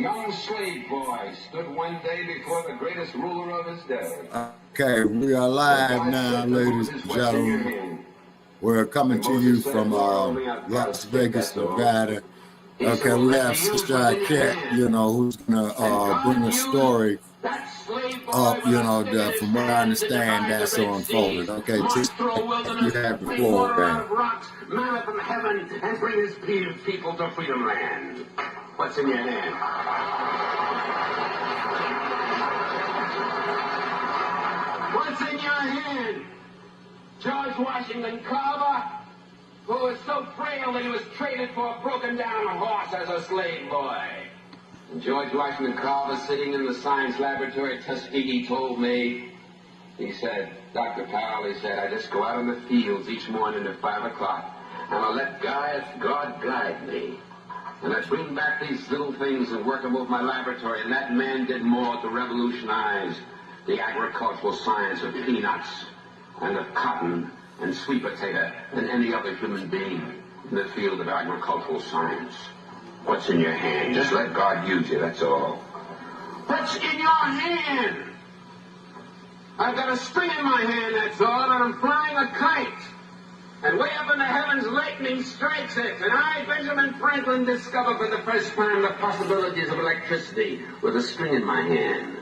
young slave boy stood one day before the greatest ruler of his day. Okay, we are live now, ladies and gentlemen. We're coming to you from Las Vegas, Nevada. Okay, we have Sister Cat, who's gonna bring a story up, that from what I understand, that's unfolded. Okay, Sister, you have the floor, man. Manna from heaven and bring his people to freedom land. What's in your hand? What's in your hand? George Washington Carver, who was so frail that he was traded for a broken-down horse as a slave boy. And George Washington Carver, sitting in the science laboratory at Tuskegee, told me, he said, Dr. Powell, he said, I just go out in the fields each morning at 5 o'clock, and I let God guide me. And I bring back these little things and work them over my laboratory, and that man did more to revolutionize the agricultural science of peanuts and of cotton and sweet potato than any other human being in the field of agricultural science. What's in your hand? Just let God use you, that's all. What's in your hand? I've got a string in my hand, that's all, and I'm flying a kite. And way up in the heavens, lightning strikes it. And I, Benjamin Franklin, discovered for the first time the possibilities of electricity with a string in my hand.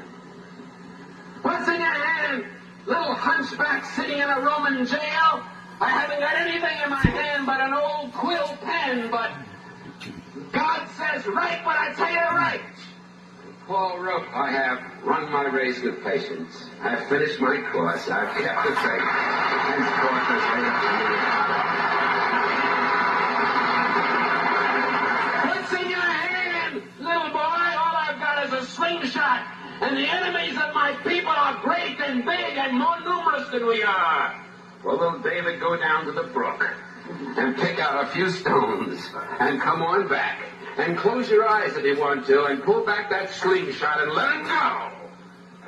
What's in your hand? Little hunchback sitting in a Roman jail? I haven't got anything in my hand but an old quill pen, but God says, write what I tell you to write. Paul wrote, I have run my race with patience. I have finished my course. I've kept the faith. Henceforth has laid up to me. What's in your hand, little boy? All I've got is a slingshot. And the enemies of my people are great and big and more numerous than we are. Well, will David go down to the brook and pick out a few stones and come on back and close your eyes if you want to and pull back that slingshot and let it go?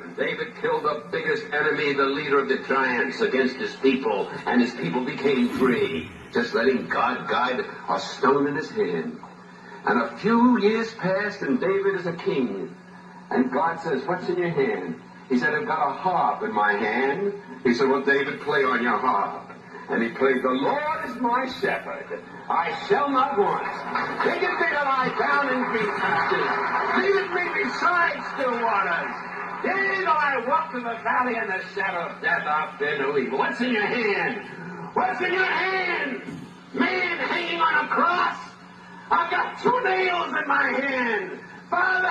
And David killed the biggest enemy, the leader of the giants, against his people, and his people became free, just letting God guide a stone in his hand. And a few years passed, and David is a king. And God says, what's in your hand? He said, I've got a harp in my hand. He said, well, David, play on your harp. And he played, the Lord is my shepherd. I shall not want. Maketh me to lie down in green pastures. Leadeth me beside still waters. Yea, though I walk through the valley in the shadow of death, I'll fear no evil. What's in your hand? What's in your hand? Man hanging on a cross. I've got 2 nails in my hand. Father,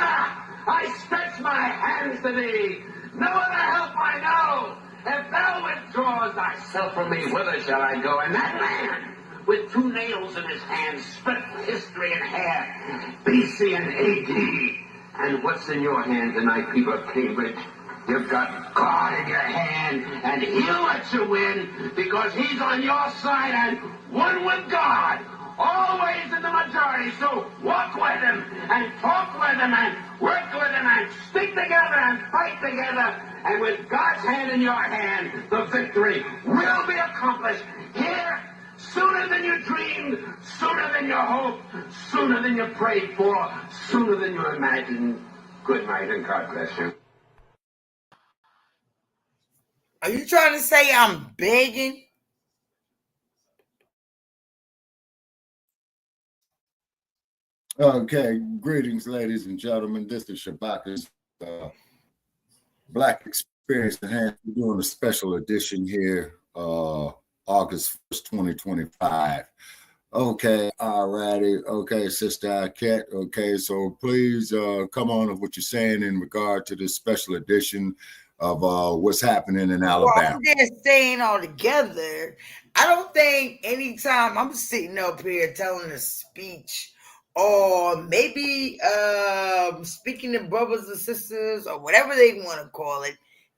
I stretch my hands to thee. No other help I know. If thou withdraws thyself from me, whither shall I go? And that man, with 2 nails in his hand, split history in half, BC and AD. And what's in your hand tonight, people of Cambridge? You've got God in your hand, and he'll let you win, because he's on your side and one with God. Always in the majority, so walk with him, and talk with him, and work with him, and stick together, and fight together. And with God's hand in your hand, the victory will be accomplished here sooner than you dreamed, sooner than you hoped, sooner than you prayed for, sooner than you imagined. Good night, and God bless you. Are you trying to say I'm begging? Okay, greetings, ladies and gentlemen. This is Shabaka's Black Experience Enhanced. We're doing a special edition here, August 1st, 2025. Okay, all righty. Okay, Sister Cat. Okay, so please come on with what you're saying in regard to this special edition of what's happening in Alabama. Well, I'm just saying all together, I don't think anytime I'm sitting up here telling a speech or maybe speaking to brothers and sisters or whatever they want to call it,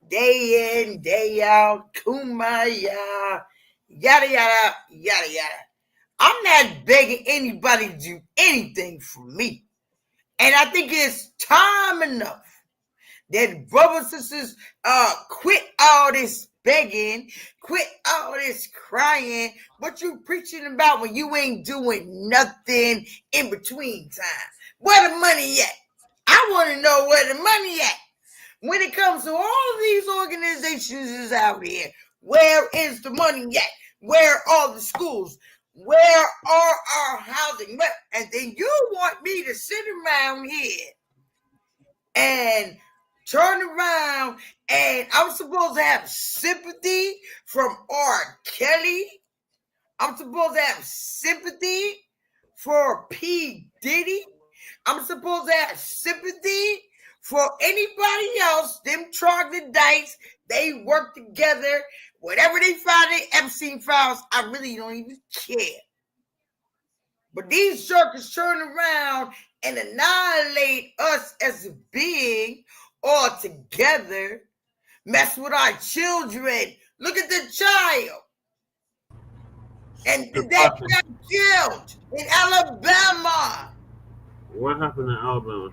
day in, day out, kumbaya, yada, yada, yada, yada. I'm not begging anybody to do anything for me. And I think it's time enough that brothers and sisters quit all this begging, quit all this crying. What you preaching about when you ain't doing nothing in between time? Where the money at? I I want to know where the money at. When it comes to all of these organizations is out here, where is the money at? Where are the schools? Where are our housing? And then you want me to sit around here and turn around and I'm supposed to have sympathy from R. Kelly. I'm supposed to have sympathy for P. Diddy. I'm supposed to have sympathy for anybody else. Them troglodytes, they work together. Whatever they find in Epstein files, I really don't even care. But these jerks turn around and annihilate us as a being altogether, mess with our children. Look at the child. And that got killed in Alabama. What happened in Alabama?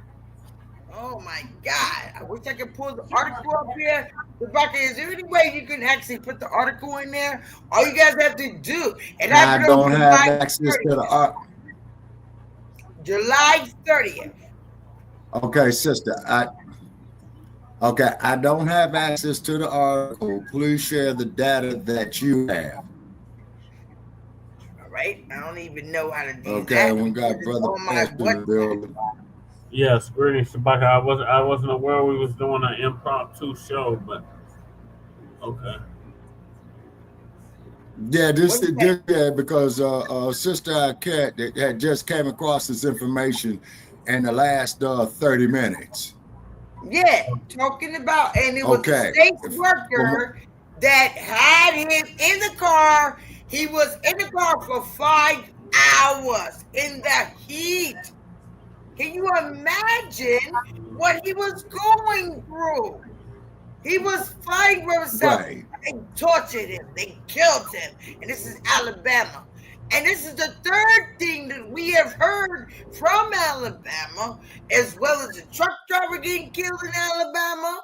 Oh my God. I wish I could pull the article up here. Rebecca, is there any way you can actually put the article in there? All you guys have to do, and I don't have access to the article. July 30th. Okay, sister. I don't have access to the article. Please share the data that you have. All right. I don't even know how to do that. Okay, we got Brother Pastor in the building. Yes, greetings, Shabaka. I wasn't aware we was doing an impromptu show, but okay. Yeah, because Sister Cat had just came across this information in the last 30 minutes. Yeah, talking about, and it was a state worker that had him in the car. He was in the car for 5 hours in the heat. Can you imagine what he was going through? He was fighting for himself. Right. They tortured him. They killed him. And this is Alabama. And this is the third thing that we have heard from Alabama, as well as the truck driver getting killed in Alabama,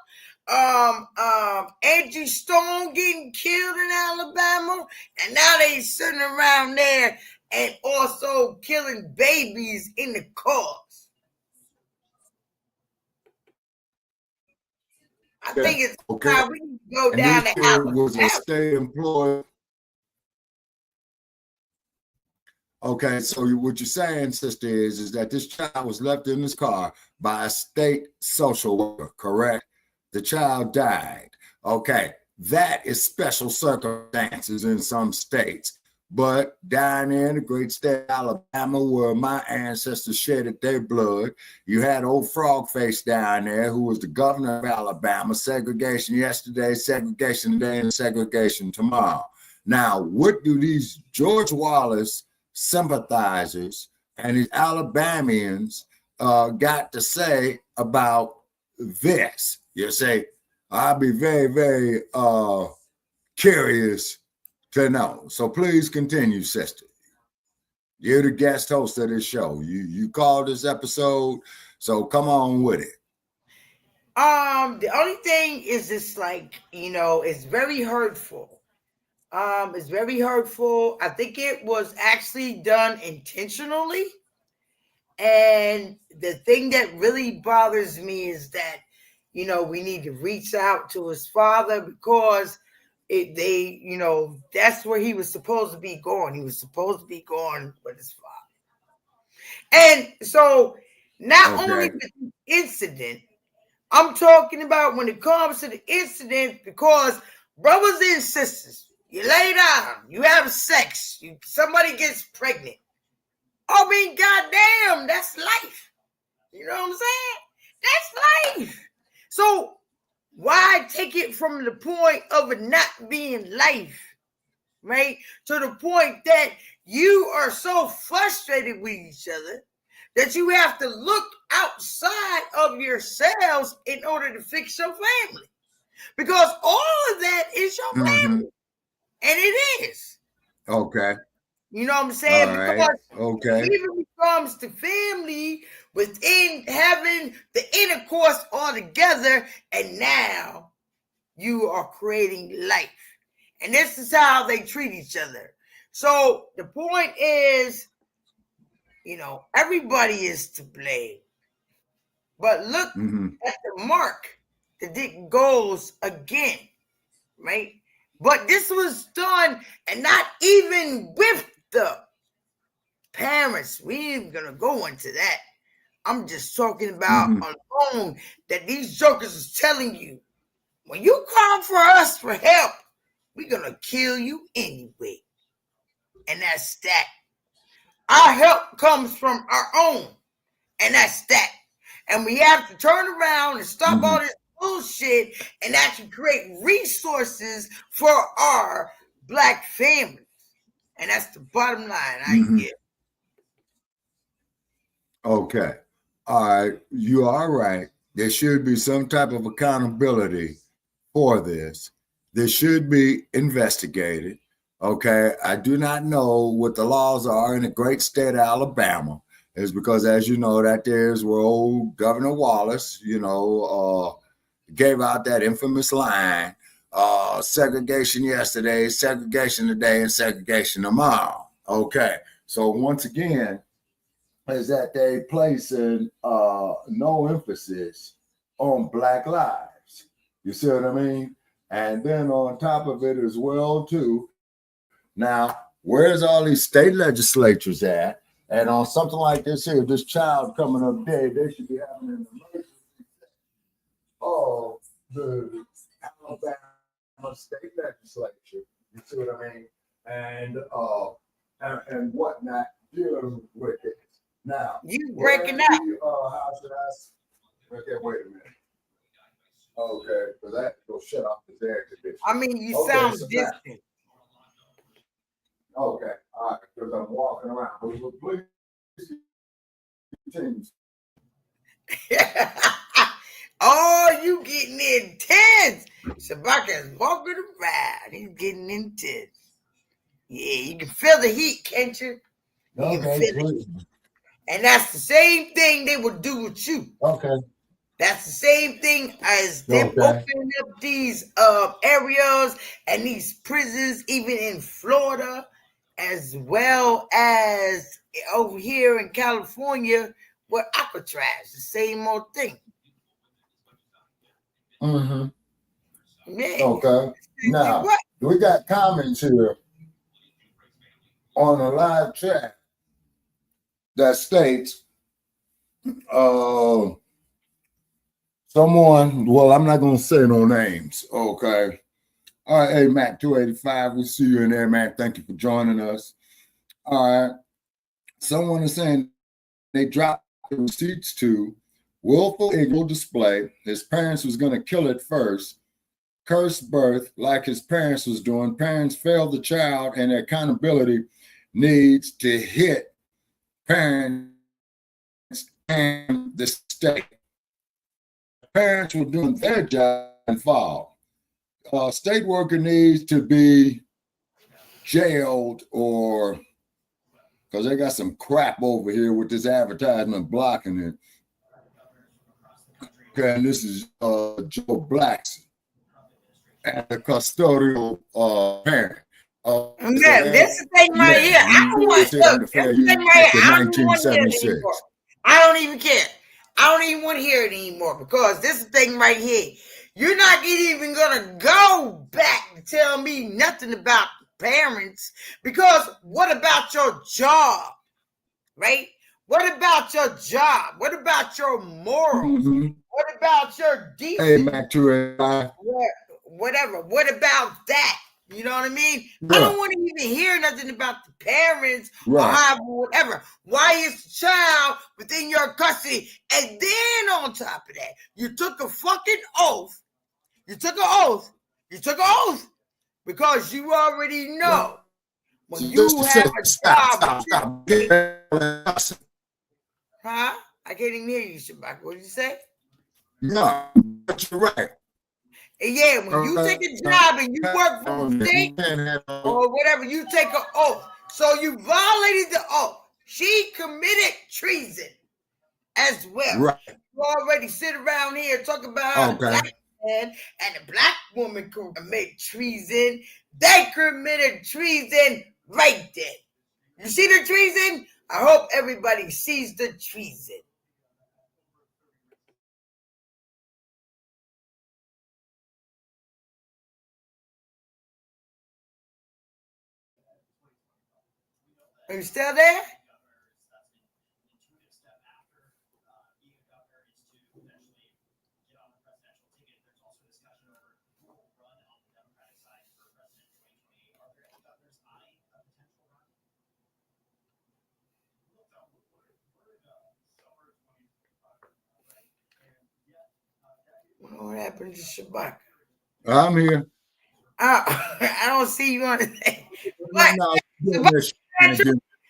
Angie Stone getting killed in Alabama, and now they sitting around there and also killing babies in the cars. I think it's how we go down to Alabama. Was a state employee. Okay, so what you're saying, sister, is that this child was left in his car by a state social worker, correct? The child died. Okay, that is special circumstances in some states. But down in the great state of Alabama, where my ancestors shedded their blood, you had old Frogface down there who was the governor of Alabama. Segregation yesterday, segregation today, and segregation tomorrow. Now, what do these George Wallace sympathizers and these Alabamians got to say about this? You say, I'll be very, very curious to know. So please continue, sister. You're the guest host of this show. You called this episode, so come on with it. The only thing is this, like, it's very hurtful. It's very hurtful. I think it was actually done intentionally. And the thing that really bothers me is that, we need to reach out to his father, because that's where he was supposed to be going. He was supposed to be going with his father. And so not only with the incident, I'm talking about when it comes to the incident, because brothers and sisters, you lay down, you have sex, somebody gets pregnant. I mean, goddamn, that's life. You know what I'm saying? That's life. So why take it from the point of it not being life, right? To the point that you are so frustrated with each other that you have to look outside of yourselves in order to fix your family. Because all of that is your family. And it is. Okay. You know what I'm saying? All because right. It even becomes the family within having the intercourse all together, and now you are creating life. And this is how they treat each other. So the point is, everybody is to blame. But look at the mark. The dick goes again, right? But this was done, and not even with the parents. We ain't gonna go into that. I'm just talking about alone that these jokers is telling you, when you call for us for help, we're gonna kill you anyway. And that's that. Our help comes from our own, and that's that. And we have to turn around and stop all this bullshit and actually create resources for our Black families. And that's the bottom line I get. Okay. All right. You are right. There should be some type of accountability for this. This should be investigated. Okay. I do not know what the laws are in the great state of Alabama. Is because, as you know, that there's where old Governor Wallace, gave out that infamous line, segregation yesterday, segregation today, and segregation tomorrow. Okay. So once again, is that they placing no emphasis on Black lives. You see what I mean? And then on top of it as well, too, now, where's all these state legislatures at? And on something like this here, this child coming up dead, they should be having an emergency of the Alabama state legislature. You see what I mean? And whatnot dealing with it. Now, you breaking up. How should I? Okay, wait a minute. Okay, because that will shut off this air conditioner. I mean, you sound distant. Okay, all right, because I'm walking around. Please. Oh, you getting intense. Shabaka is walking around. He's getting intense. Yeah, you can feel the heat, can't you? Okay, and that's the same thing they would do with you. Okay. That's the same thing as them opening up these areas and these prisons, even in Florida, as well as over here in California with Alcatraz. The same old thing. Yeah. Okay. Now, we got comments here on a live chat that states someone, well, I'm not going to say no names. Okay. All right. Hey, Mac 285, we see you in there, Mac. Thank you for joining us. All right. Someone is saying they dropped the receipts to willful illegal display. His parents was going to kill it first. Cursed birth, like his parents was doing. Parents failed the child, and accountability needs to hit parents and the state. Parents were doing their job and fall. State worker needs to be jailed, or because they got some crap over here with this advertisement blocking it. Okay, and this is Joe Blackson, and the custodial parent. This is the thing right here. I don't want to hear it anymore. I don't even care. I don't even want to hear it anymore because this is the thing right here. You're not even gonna go back to tell me nothing about parents, because what about your job, right? What about your job? What about your morals? What about your decency? Whatever. What about that? You know what I mean? Yeah. I don't want to even hear nothing about the parents or whatever. Why is the child within your custody? And then on top of that, you took a fucking oath. You took an oath. You took an oath because you already know when you have a job. Huh? I can't even hear you, Shabak. What did you say? No, but you're right. Yeah, when you take a job and you work for the state or whatever, you take an oath. So you violated the oath. She committed treason as well. Right. You already sit around here and talk about how the black man and the black woman commit treason. They committed treason right there. You see the treason? I hope everybody sees the treason. Are you still there? What happened to Shabbat? I'm here. I don't see you on the thing. No, no, doing this trying to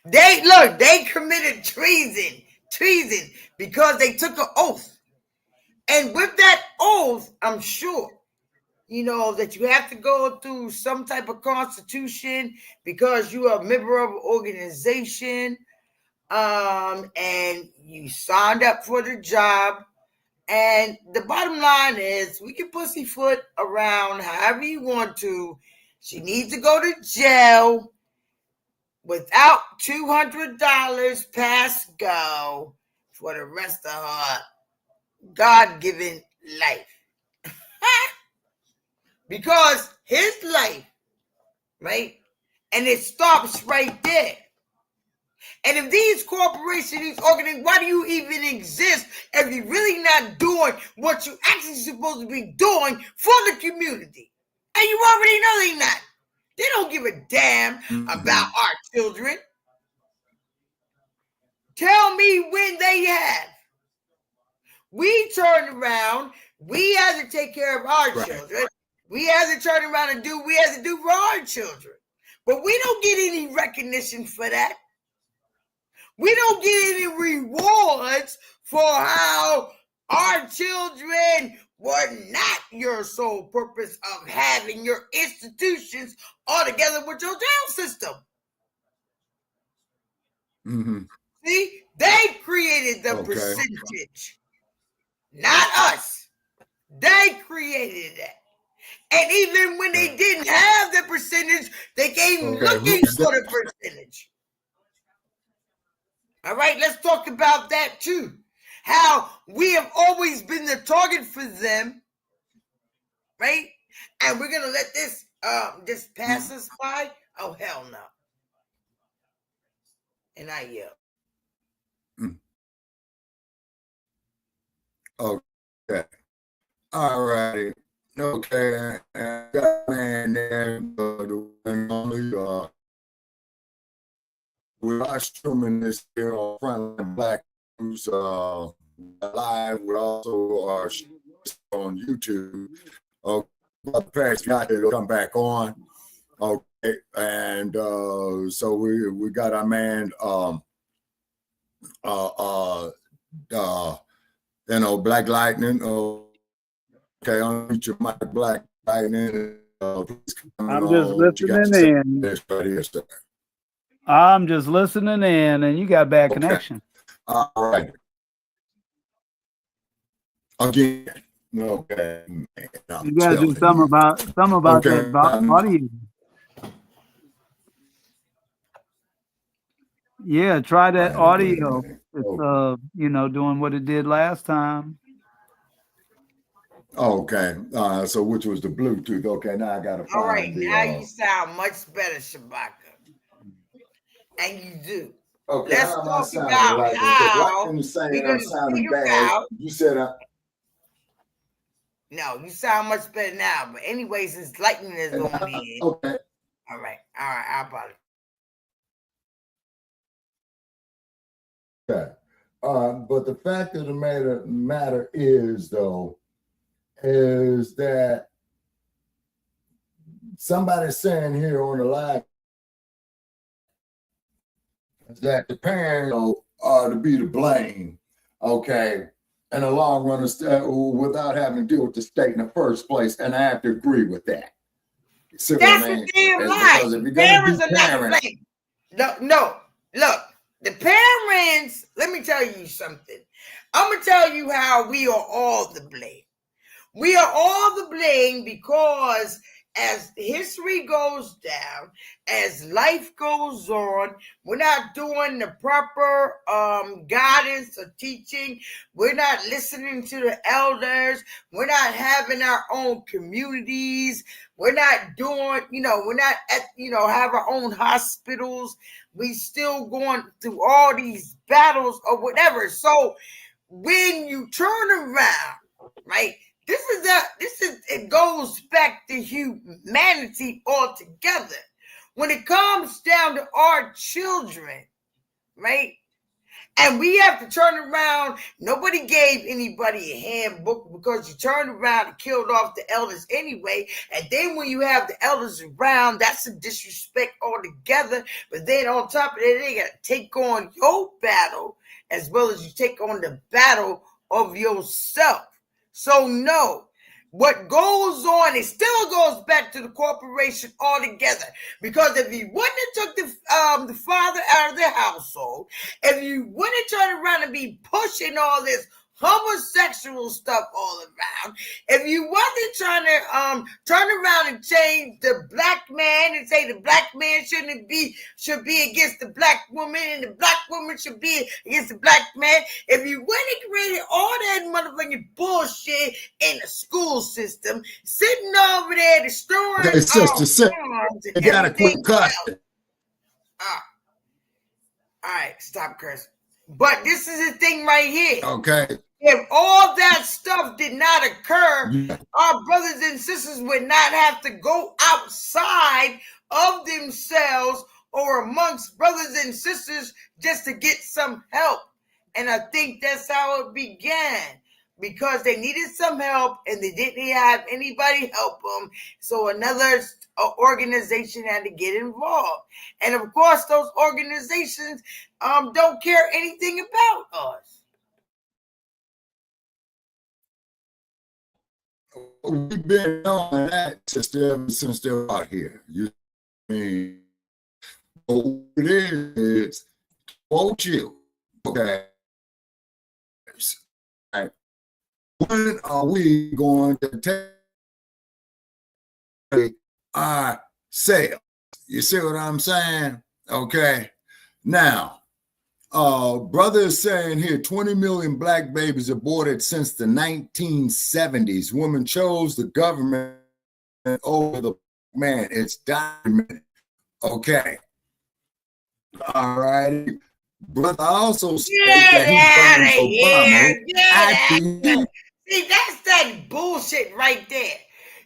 get- They committed treason because they took an oath. And with that oath, I'm sure, that you have to go through some type of constitution because you are a member of an organization, and you signed up for the job. And the bottom line is, we can pussyfoot around however you want to. She needs to go to jail without $200 pass go for the rest of her God-given life. Because his life, right? And it stops right there. And if these corporations, these organizations, why do you even exist if you're really not doing what you're actually supposed to be doing for the community? And you already know they're not. They don't give a damn about our children. Tell me when they have. We turn around, we have to take care of our children. We have to turn around and do we have to do for our children. But we don't get any recognition for that. We don't get any rewards for how our children were not your sole purpose of having your institutions all together with your jail system. Mm-hmm. See, they created the percentage, not us. They created that. And even when they didn't have the percentage, they came looking for the percentage. All right, let's talk about that too. How we have always been the target for them, right? And we're gonna let this just pass us by? Oh hell no! And I yell. Okay. All righty. Okay. And got man there, we are streaming this here on Frontline Black News live. We also are on YouTube. Okay, but Pat's got to come back on. Okay, and so we got our man Black Lightning. Okay, on your mic, Black Lightning. I'm just listening in. I'm just listening in, and you got bad connection. All right. Again, okay. Man, you gotta do something about that audio. Yeah, try that audio. It's doing what it did last time. Okay. So which was the Bluetooth? Okay, now I gotta find all right, now you sound much better, Shabaka. And you do. Okay, let's talk about like how you saying we're I'm gonna sounding figure bad. out. You said No, you sound much better now. But anyway, since lightning is going in. Okay. All right. I apologize. Okay. But the fact of the matter is, though, is that somebody's saying here on the live that the parents are to be to blame, okay, in the long run, without having to deal with the state in the first place, and I have to agree with that. See That's a damn lie. Parents are not to blame. No, look, the parents. Let me tell you something. I'm gonna tell you how we are all to blame. We are all to blame because as history goes down, as life goes on, we're not doing the proper guidance or teaching. We're not listening to the elders. We're not having our own communities. We're not doing, we're not at, have our own hospitals. We still going through all these battles or whatever. So when you turn around, right? It goes back to humanity altogether. When it comes down to our children, right? And we have to turn around. Nobody gave anybody a handbook because you turned around and killed off the elders anyway. And then when you have the elders around, that's a disrespect altogether. But then on top of that, they got to take on your battle as well as you take on the battle of yourself. So no. What goes on, it still goes back to the corporation altogether. Because if you wouldn't have took the father out of the household, if you wouldn't turn around and be pushing all this homosexual stuff all around, if you wasn't trying to turn around and change the black man and say the black man should be against the black woman and the black woman should be against the black man, if you went and created all that motherfucking bullshit in the school system, sitting over there destroying Okay, sister, you gotta quit cussing. All right, stop cursing. But this is the thing right here. Okay. If all that stuff did not occur, our brothers and sisters would not have to go outside of themselves or amongst brothers and sisters just to get some help. And I think that's how it began. Because they needed some help and they didn't have anybody help them. So another organization had to get involved. And of course, those organizations don't care anything about us. We've been on that ever since they're out here. You mean what it is, quote you. Okay. When are we going to take our sales? You see what I'm saying? Okay. Now, brother is saying here 20 million black babies aborted since the 1970s. Women chose the government over the man. It's documented. Okay. All right. Brother also said that he burned Obama. See, that's that bullshit right there.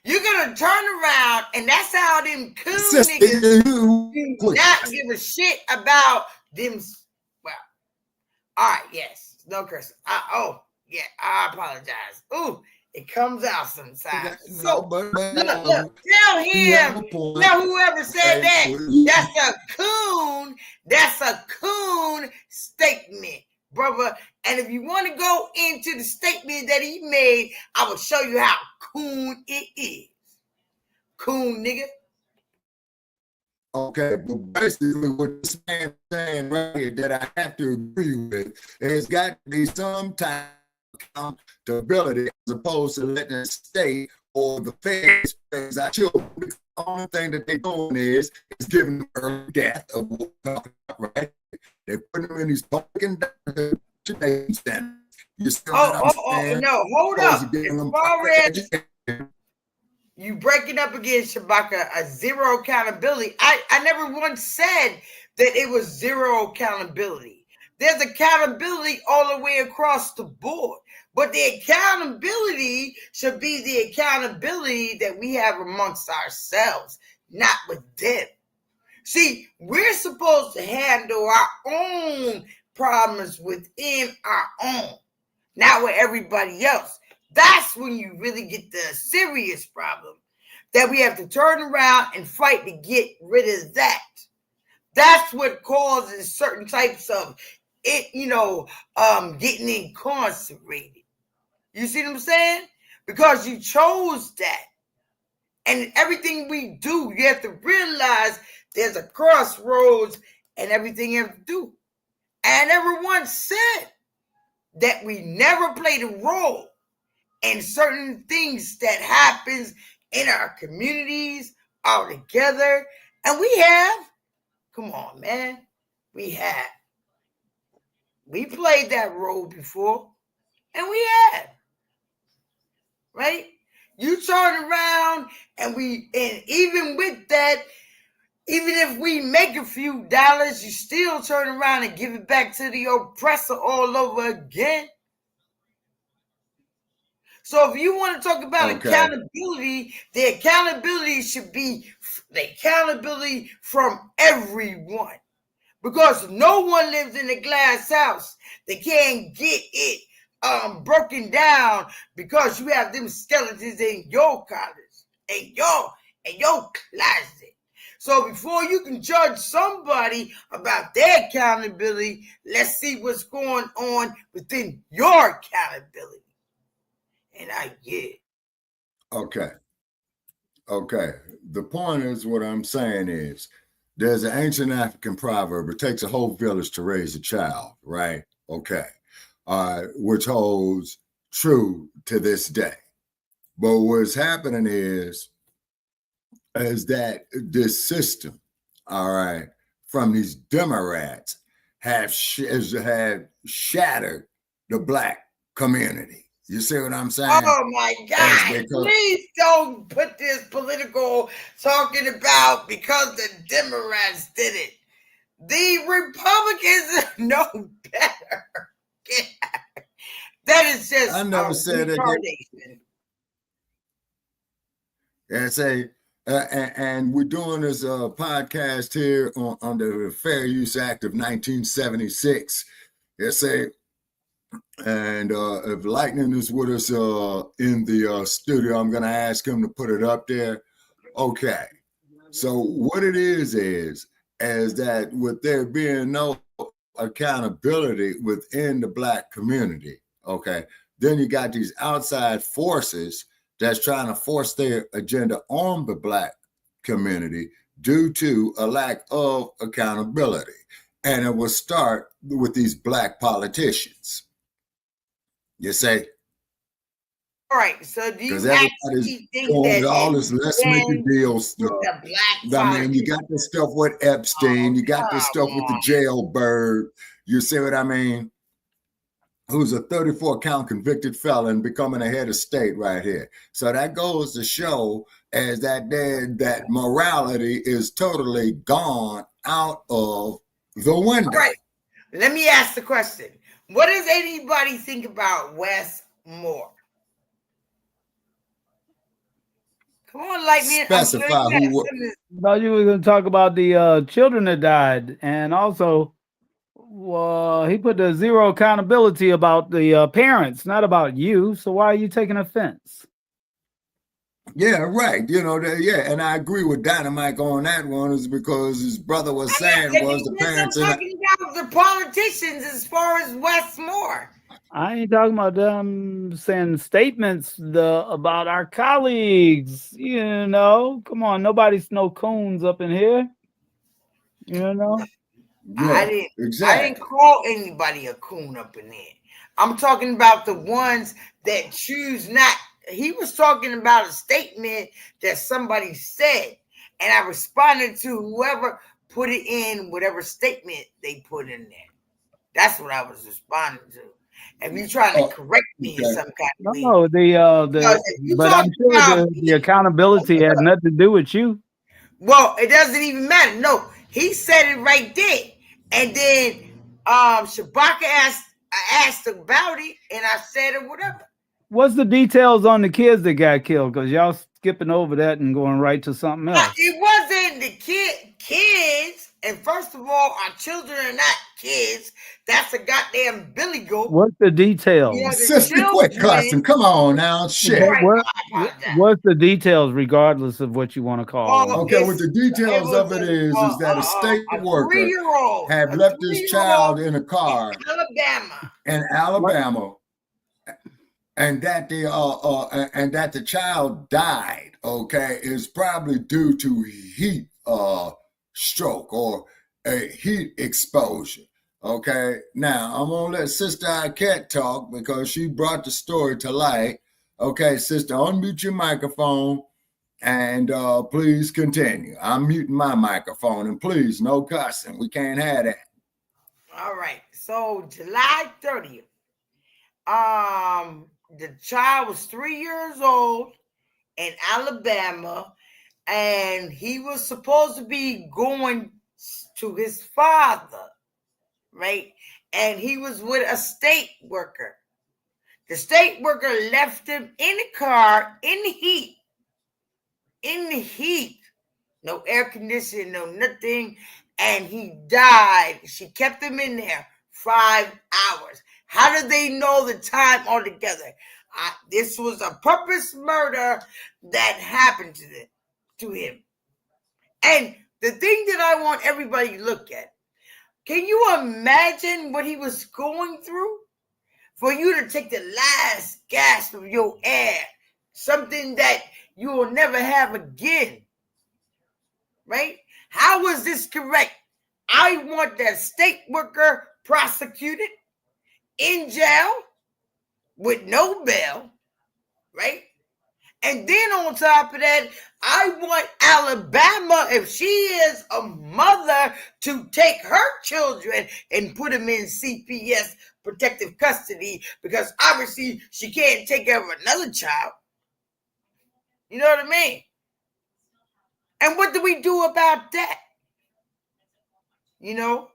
You're gonna turn around, and that's how them cool niggas do not give a shit about them. Well, all right, yes, no cursing. I apologize. Ooh, it comes out sometimes. So look, tell him, tell whoever said that, that's a coon statement, brother. And if you want to go into the statement that he made, I will show you how coon it is. Coon, nigga. Okay, but basically what this man saying right here that I have to agree with, there's got to be some type of accountability as opposed to letting the state or the feds raise our children. The only thing that they're doing is giving them early death of what we're talking about, right? They're putting them in these public indoctrination centers. You see what I'm saying? No, hold up. As far as you breaking up again, Shabaka, a zero accountability. I never once said that it was zero accountability. There's accountability all the way across the board. But the accountability should be the accountability that we have amongst ourselves, not with them. See, we're supposed to handle our own problems within our own, not with everybody else. That's when you really get the serious problem that we have to turn around and fight to get rid of that. That's what causes certain types of getting incarcerated. You see what I'm saying? Because you chose that. And everything we do, you have to realize there's a crossroads and everything you have to do. And everyone said that we never played a role in certain things that happens in our communities all together. And we have. Come on, man. We have. We played that role before. And we have. Right? You turn around and even with that, Even if we make a few dollars, you still turn around and give it back to the oppressor all over again. So if you want to talk about accountability, the accountability should be the accountability from everyone. Because no one lives in a glass house. They can't get it broken down because you have them skeletons in your college, in your closet. So before you can judge somebody about their accountability, let's see what's going on within your accountability. And I get. Okay. The point is, what I'm saying is, there's an ancient African proverb: it takes a whole village to raise a child, right? Okay. Which holds true to this day. But what's happening is that this system, all right, from these Democrats have shattered the Black community. You see what I'm saying? Oh my God! Please don't put this political talking about because the Democrats did it. The Republicans know better. That is just I never said retardation. And we're doing this podcast here on the Fair Use Act of 1976. And if Lightning is with us in the studio, I'm going to ask him to put it up there. Okay. So what it is that with there being no accountability within the Black community, okay, then you got these outside forces that's trying to force their agenda on the Black community due to a lack of accountability. And it will start with these Black politicians. You say? All right, so do you actually think that all this let's make a deal stuff? I mean, you got this stuff with Epstein, you got this stuff with the jailbird. You see what I mean? Who's a 34-count convicted felon becoming a head of state right here. So that goes to show as that morality is totally gone out of the window. All right, let me ask the question. What does anybody think about Wes Moore? Come on, Lightning. Specify who. I thought you were going to talk about the children that died, and also, he put the zero accountability about the parents, not about you. So why are you taking offense? Yeah, right. You know, and I agree with Dynamite on that one, is because his brother was saying was the parents. I'm talking about the politicians as far as Wes Moore. I ain't talking about them saying statements about our colleagues. You know, come on, nobody's no coons up in here. You know, yeah, I didn't call anybody a coon up in there. I'm talking about the ones that choose not. He was talking about a statement that somebody said, and I responded to whoever put it in whatever statement they put in there. That's what I was responding to. If you're trying to correct me in some kind of way. No, but I'm sure the accountability had nothing to do with you. Well, it doesn't even matter. No, he said it right there. And then Shabaka asked about it, and I said it, whatever. What's the details on the kids that got killed? Because y'all skipping over that and going right to something else. It wasn't the kids. And first of all, our children are not kids. That's a goddamn billy goat. What's the details? Sister, quick, Carson. Come on now. Shit. What's the details, regardless of what you want to call it? Okay, what the details of it is that a state worker had left his child in a car in Alabama. And that the child died, okay, is probably due to heat stroke or a heat exposure. Okay. Now I'm gonna let Sister Arquette talk because she brought the story to light. Okay, sister, unmute your microphone and please continue. I'm muting my microphone and please no cussing. We can't have that. All right. So July 30th. The child was 3 years old in Alabama, and he was supposed to be going to his father, right? And he was with a state worker. The state worker left him in the car in the heat, no air conditioning, no nothing, and he died. She kept him in there 5 hours. How did they know the time altogether? This was a purpose murder that happened to him. And the thing that I want everybody to look at, can you imagine what he was going through? For you to take the last gasp of your air, something that you will never have again, right? How was this correct? I want that state worker prosecuted, in jail, with no bail, right? And then on top of that, I want Alabama, if she is a mother, to take her children and put them in CPS protective custody, because obviously she can't take care of another child. You know what I mean? And what do we do about that? You know,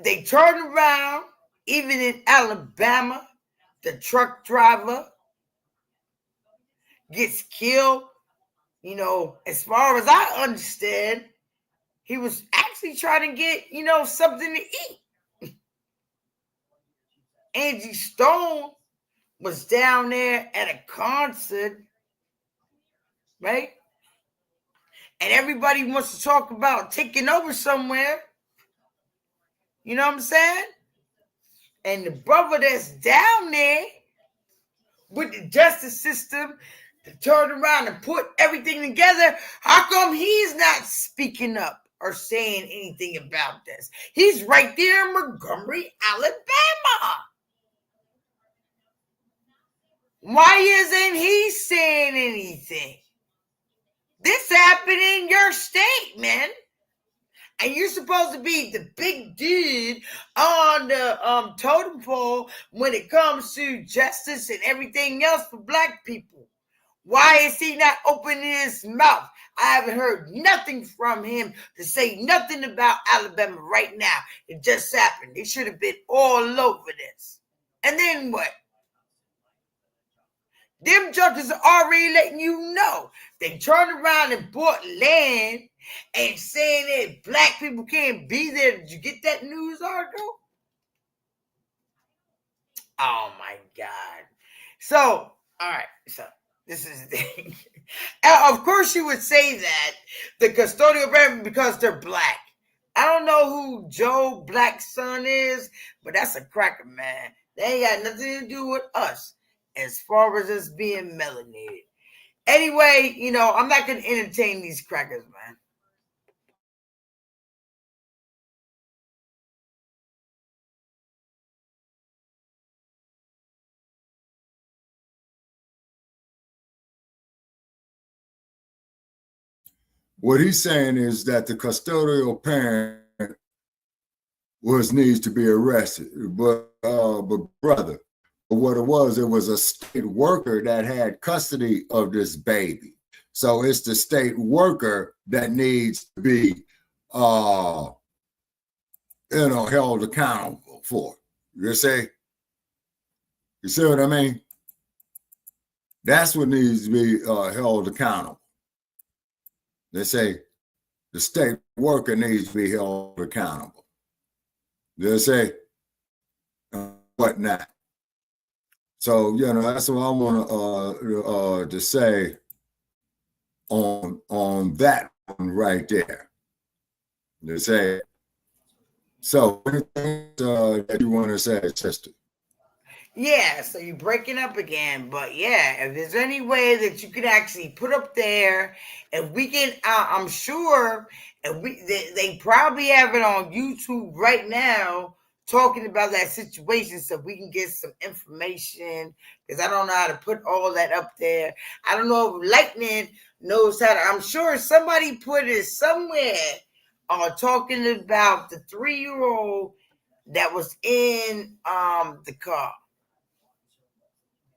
they turn around, even in Alabama, the truck driver gets killed. You know, as far as I understand, he was actually trying to get, something to eat. Angie Stone was down there at a concert, right? And everybody wants to talk about taking over somewhere. You know what I'm saying? And the brother that's down there with the justice system to turn around and put everything together, how come he's not speaking up or saying anything about this? He's right there in Montgomery, Alabama. Why isn't he saying anything? This happened in your state, man. And you're supposed to be the big dude on the totem pole when it comes to justice and everything else for black people. Why is he not opening his mouth? I haven't heard nothing from him to say nothing about Alabama right now. It just happened. They should have been all over this. And then what? Them judges are already letting you know. They turned around and bought land and saying that black people can't be there. Did you get that news article? Oh my God. So, all right. So this is the thing. Of course you would say that the custodial parent because they're black. I don't know who Joe Black's son is, but that's a cracker, man. They ain't got nothing to do with us as far as us being melanated. Anyway, I'm not going to entertain these crackers, man. What he's saying is that the custodial parent needs to be arrested, but brother, what it was a state worker that had custody of this baby. So it's the state worker that needs to be, held accountable for. You see what I mean? That's what needs to be held accountable. They say the state worker needs to be held accountable. They say whatnot. So that's what I want to say on that one right there. They say. So anything that you want to say, sister? Yeah, so you're breaking up again, but yeah, if there's any way that you could actually put up there, if we can, I'm sure, they probably have it on YouTube right now, talking about that situation, so we can get some information, because I don't know how to put all that up there. I don't know if Lightning knows how to. I'm sure somebody put it somewhere, talking about the 3-year-old that was in the car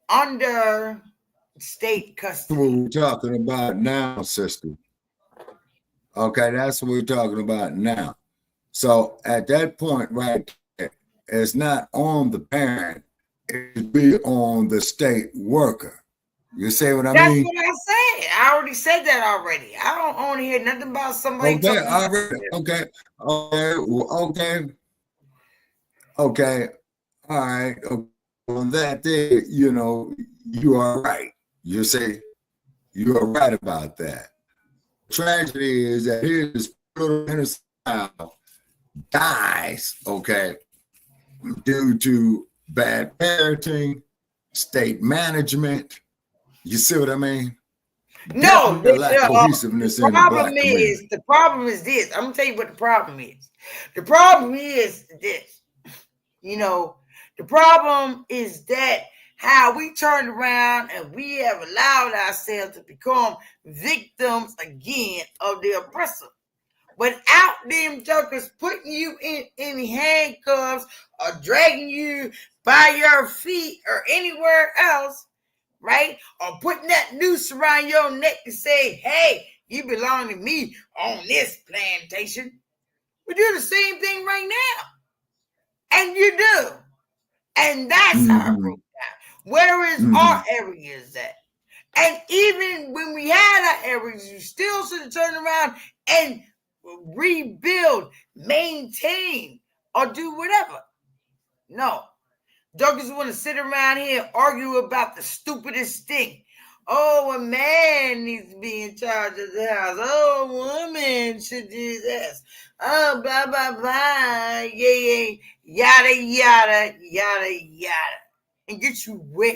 under state That's what custody. we're talking about now, sister. Okay, that's what we're talking about now. So at that point, right there, it's not on the parent, it should be on the state worker. You say what I That's mean? what I said. I already said that already. I don't want to hear nothing about somebody Okay, talking all about right, this. okay, okay, all right. Okay. On that day, you are right. You say you are right about that. Tragedy is that his little innocent child dies, okay, due to bad parenting, state management. You see what I mean? No, Definitely a lack of cohesiveness in the black community. the problem is this. I'm gonna tell you what the problem is. The problem is this. You know, the problem is that how we turned around and we have allowed ourselves to become victims again of the oppressor. Without them jokers putting you in handcuffs or dragging you by your feet or anywhere else, right? Or putting that noose around your neck to say, hey, you belong to me on this plantation. We do the same thing right now. And you do. And that's how it broke down. Where is our areas at? And even when we had our areas, you still should have turned around and rebuild, maintain, or do whatever. No. Jokers want to sit around here and argue about the stupidest thing. Oh, a man needs to be in charge of the house. Oh, a woman should do this. Oh, blah, blah, blah. Yeah, yada, yada, yada, yada. And get you where?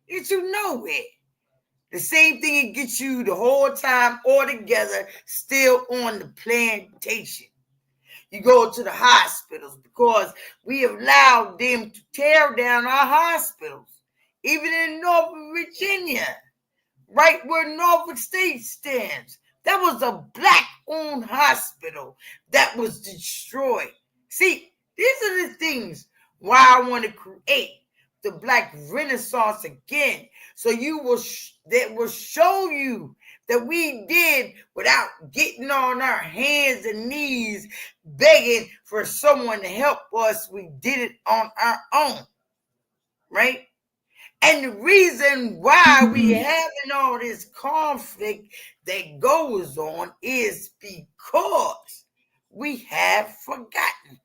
Get you nowhere. The same thing it gets you the whole time all together, still on the plantation. You go to the hospitals because we have allowed them to tear down our hospitals. Even in Norfolk, Virginia, right where Norfolk State stands. That was a black-owned hospital that was destroyed. See, these are the things why I want to create the Black Renaissance again. So that will show you that we did without getting on our hands and knees begging for someone to help us. We did it on our own, right? And the reason why we having all this conflict that goes on is because we have forgotten.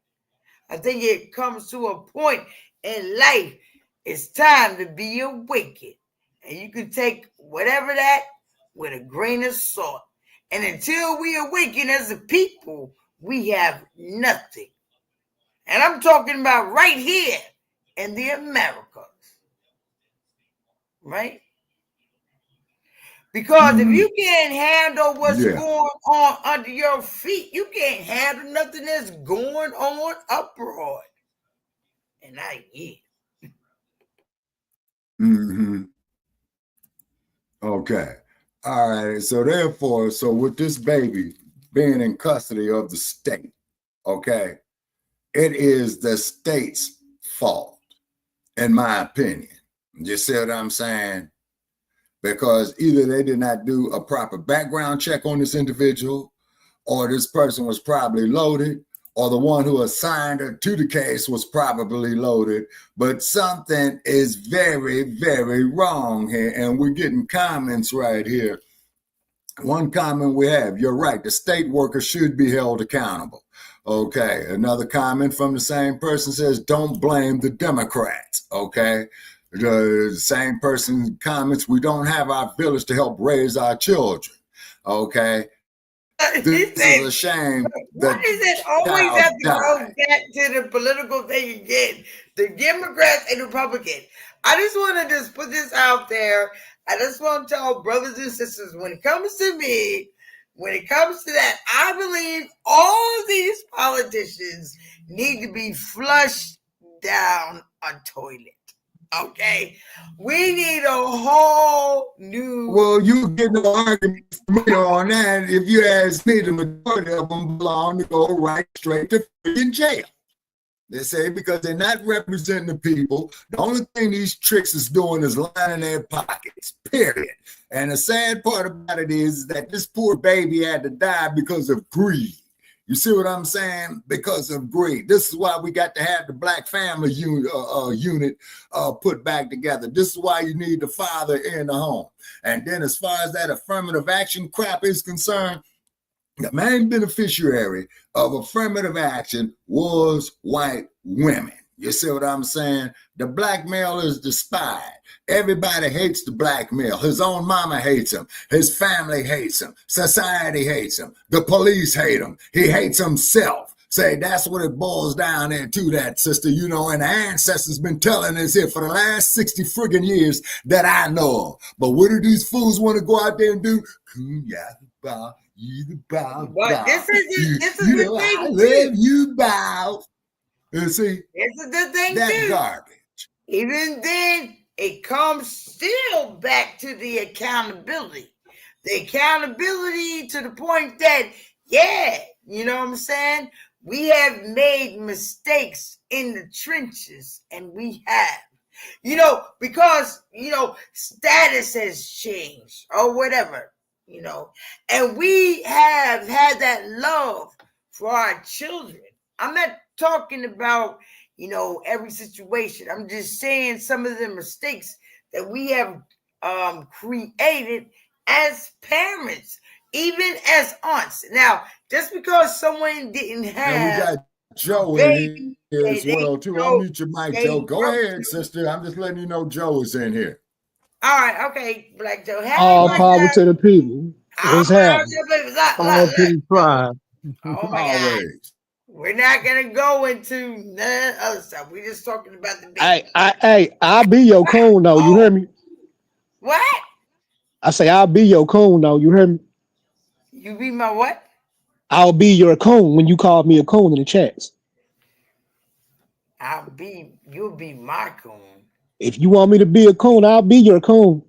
I think it comes to a point in life, it's time to be awakened. And you can take whatever that with a grain of salt. And until we awaken as a people, we have nothing. And I'm talking about right here in the Americas. Right? Because if you can't handle what's going on under your feet, you can't handle nothing that's going on abroad. And I get. Okay. All right. So therefore, with this baby being in custody of the state, okay, it is the state's fault, in my opinion. You see what I'm saying? Because either they did not do a proper background check on this individual, or this person was probably loaded, or the one who assigned her to the case was probably loaded. But something is very, very wrong here. And we're getting comments right here. One comment we have, you're right, the state worker should be held accountable. Okay, another comment from the same person says, don't blame the Democrats. Okay, the same person comments, we don't have our village to help raise our children. Okay, this is a shame. Why does it always have to go back to the political thing again? The Democrats and Republicans. I just want to just put this out there. I just want to tell brothers and sisters, when it comes to me, when it comes to that, I believe all of these politicians need to be flushed down a toilet. Okay, we need a whole new. Well, you get no argument from me on that. If you ask me, the majority of them belong to go right straight to freaking jail. They say because they're not representing the people. The only thing these tricks is doing is lining their pockets, period. And the sad part about it is that this poor baby had to die because of greed. You see what I'm saying? Because of greed. This is why we got to have the Black family unit put back together. This is why you need the father in the home. And then as far as that affirmative action crap is concerned, the main beneficiary of affirmative action was white women. You see what I'm saying? The black male is despised. Everybody hates the black male. His own mama hates him. His family hates him. Society hates him. The police hate him. He hates himself. Say, that's what it boils down into, that, sister. You know, and the ancestors been telling us here for the last 60 friggin' years that I know of. But what do these fools want to go out there and do? But this is the thing. I love you, bow. You see, this is the thing that's too. garbage. Even then, it comes still back to the accountability. The accountability to the point that, yeah, you know what I'm saying? We have made mistakes in the trenches, and we have. You know, because, you know, status has changed or whatever, you know, and we have had that love for our children. I'm not talking about, you know, every situation. I'm just saying some of the mistakes that we have created as parents, even as aunts. Now, just because someone didn't have, and we got Joe in here as well too. Unmute your mic, Joe. Go ahead, sister. I'm just letting you know Joe is in here. All right, okay, Black Joe. Hey, All Black power Joe. to the people. What's happening? All to the tribe. Oh my God. We're not gonna go into none other stuff. We're just talking about the baby. I'll be your coon though. You hear me? What? I say I'll be your coon though. You hear me? You be my what? I'll be your coon when you call me a coon in the chats. You'll be my coon. If you want me to be a coon, I'll be your coon.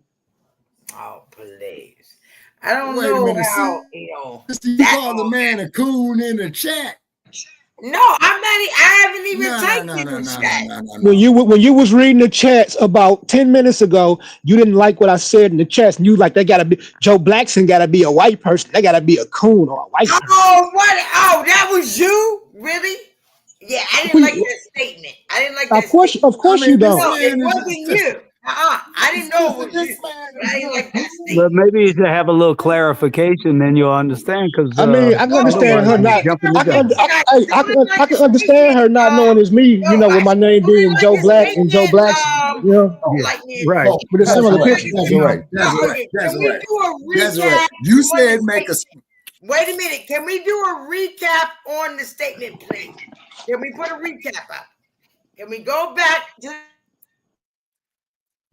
Oh, please. I don't know how, you know. You call the man a coon in the chat. No, I haven't even typed in the chat. When you was reading the chats about 10 minutes ago, you didn't like what I said in the chats, and you like they gotta be Joe Blackson gotta be a white person. They gotta be a coon or a white person. Oh, what? Oh, that was you? Really? Yeah, I didn't like that statement. I didn't like that statement. Of course you don't. No, it wasn't you. I didn't know it was you. I didn't like that statement. But maybe you should have a little clarification, then you'll understand. Because I mean, I can understand her not. I can understand her not knowing it's me. You know, with my name being Joe Black and Joe Blackson. You know, right. But it's some other pictures. That's right. That's right. You said make a. Wait a minute. Can we do a recap on the statement, please? Can we put a recap up? Can we go back to?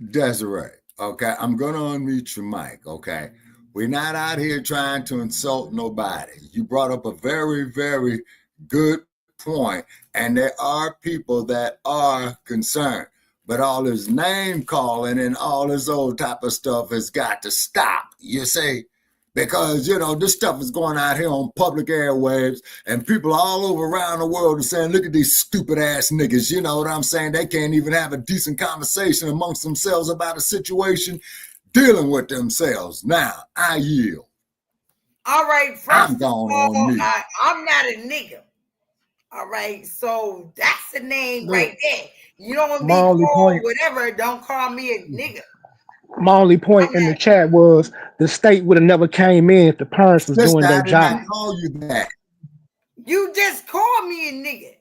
That's right. Okay, I'm gonna unmute your mic. Okay, we're not out here trying to insult nobody. You brought up a very, very good point, and there are people that are concerned. But all this name calling and all this old type of stuff has got to stop. You see. Because, you know, this stuff is going out here on public airwaves and people all over around the world are saying, look at these stupid ass niggas. You know what I'm saying? They can't even have a decent conversation amongst themselves about a situation dealing with themselves. Now, I yield. All right. I'm going on mute. I'm not a nigga. All right. So that's the name right there. You don't want me to call whatever. Don't call me a nigga. My only point in the chat was the state would have never came in if the parents was doing their job. I call you that. You just called me a nigga.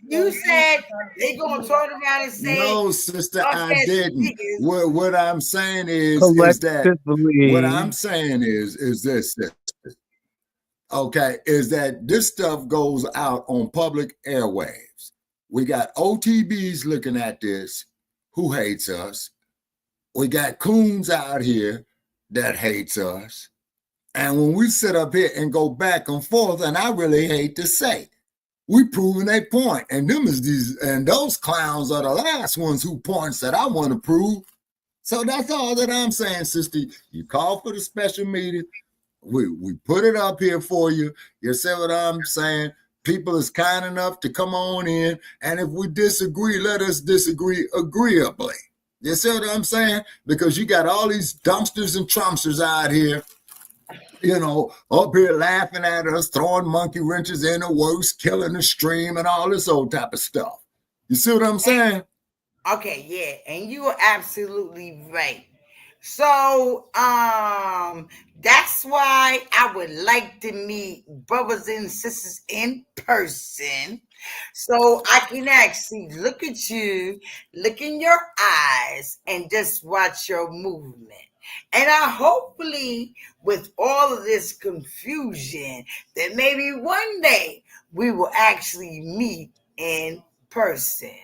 You said they gonna turn around and say, no, sister, I didn't. What I'm saying is that what I'm saying is this. Okay, is that this stuff goes out on public airwaves. We got OTBs looking at this who hates us. We got coons out here that hates us. And when we sit up here and go back and forth, and I really hate to say, we proving a point. And those clowns are the last ones who points that I want to prove. So that's all that I'm saying, sister. You call for the special meeting. We put it up here for you. You see what I'm saying? people is kind enough to come on in, and if we disagree, let us disagree agreeably. You see what I'm saying? Because you got all these dumpsters and trumpsters out here, up here laughing at us, throwing monkey wrenches in the works, killing the stream, and all this old type of stuff. You see what I'm saying? Okay, yeah, and you are absolutely right. So, that's why I would like to meet brothers and sisters in person, so I can actually look at you, look in your eyes, and just watch your movement. And I hopefully, with all of this confusion, that maybe one day we will actually meet in person.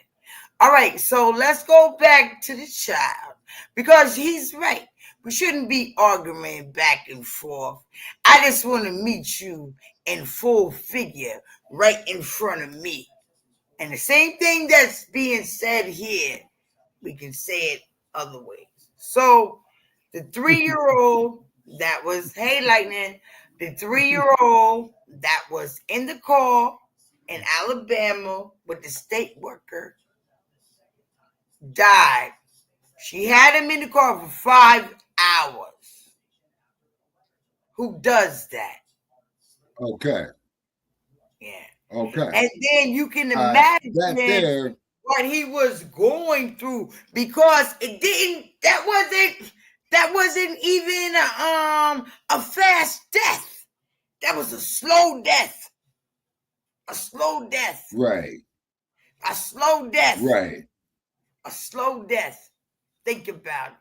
All right, so let's go back to the child because he's right. We shouldn't be arguing back and forth. I just want to meet you in full figure right in front of me. And the same thing that's being said here, we can say it other ways. So the 3-year-old that was, hey, Lightning, the 3-year-old that was in the car in Alabama with the state worker died. She had him in the car for 5 hours. Who does that? Okay. Yeah. Okay. And then you can That imagine what he was going through because that wasn't even a fast death. That was a slow death. A slow death. Right. A slow death. Right. A slow death. Think about it.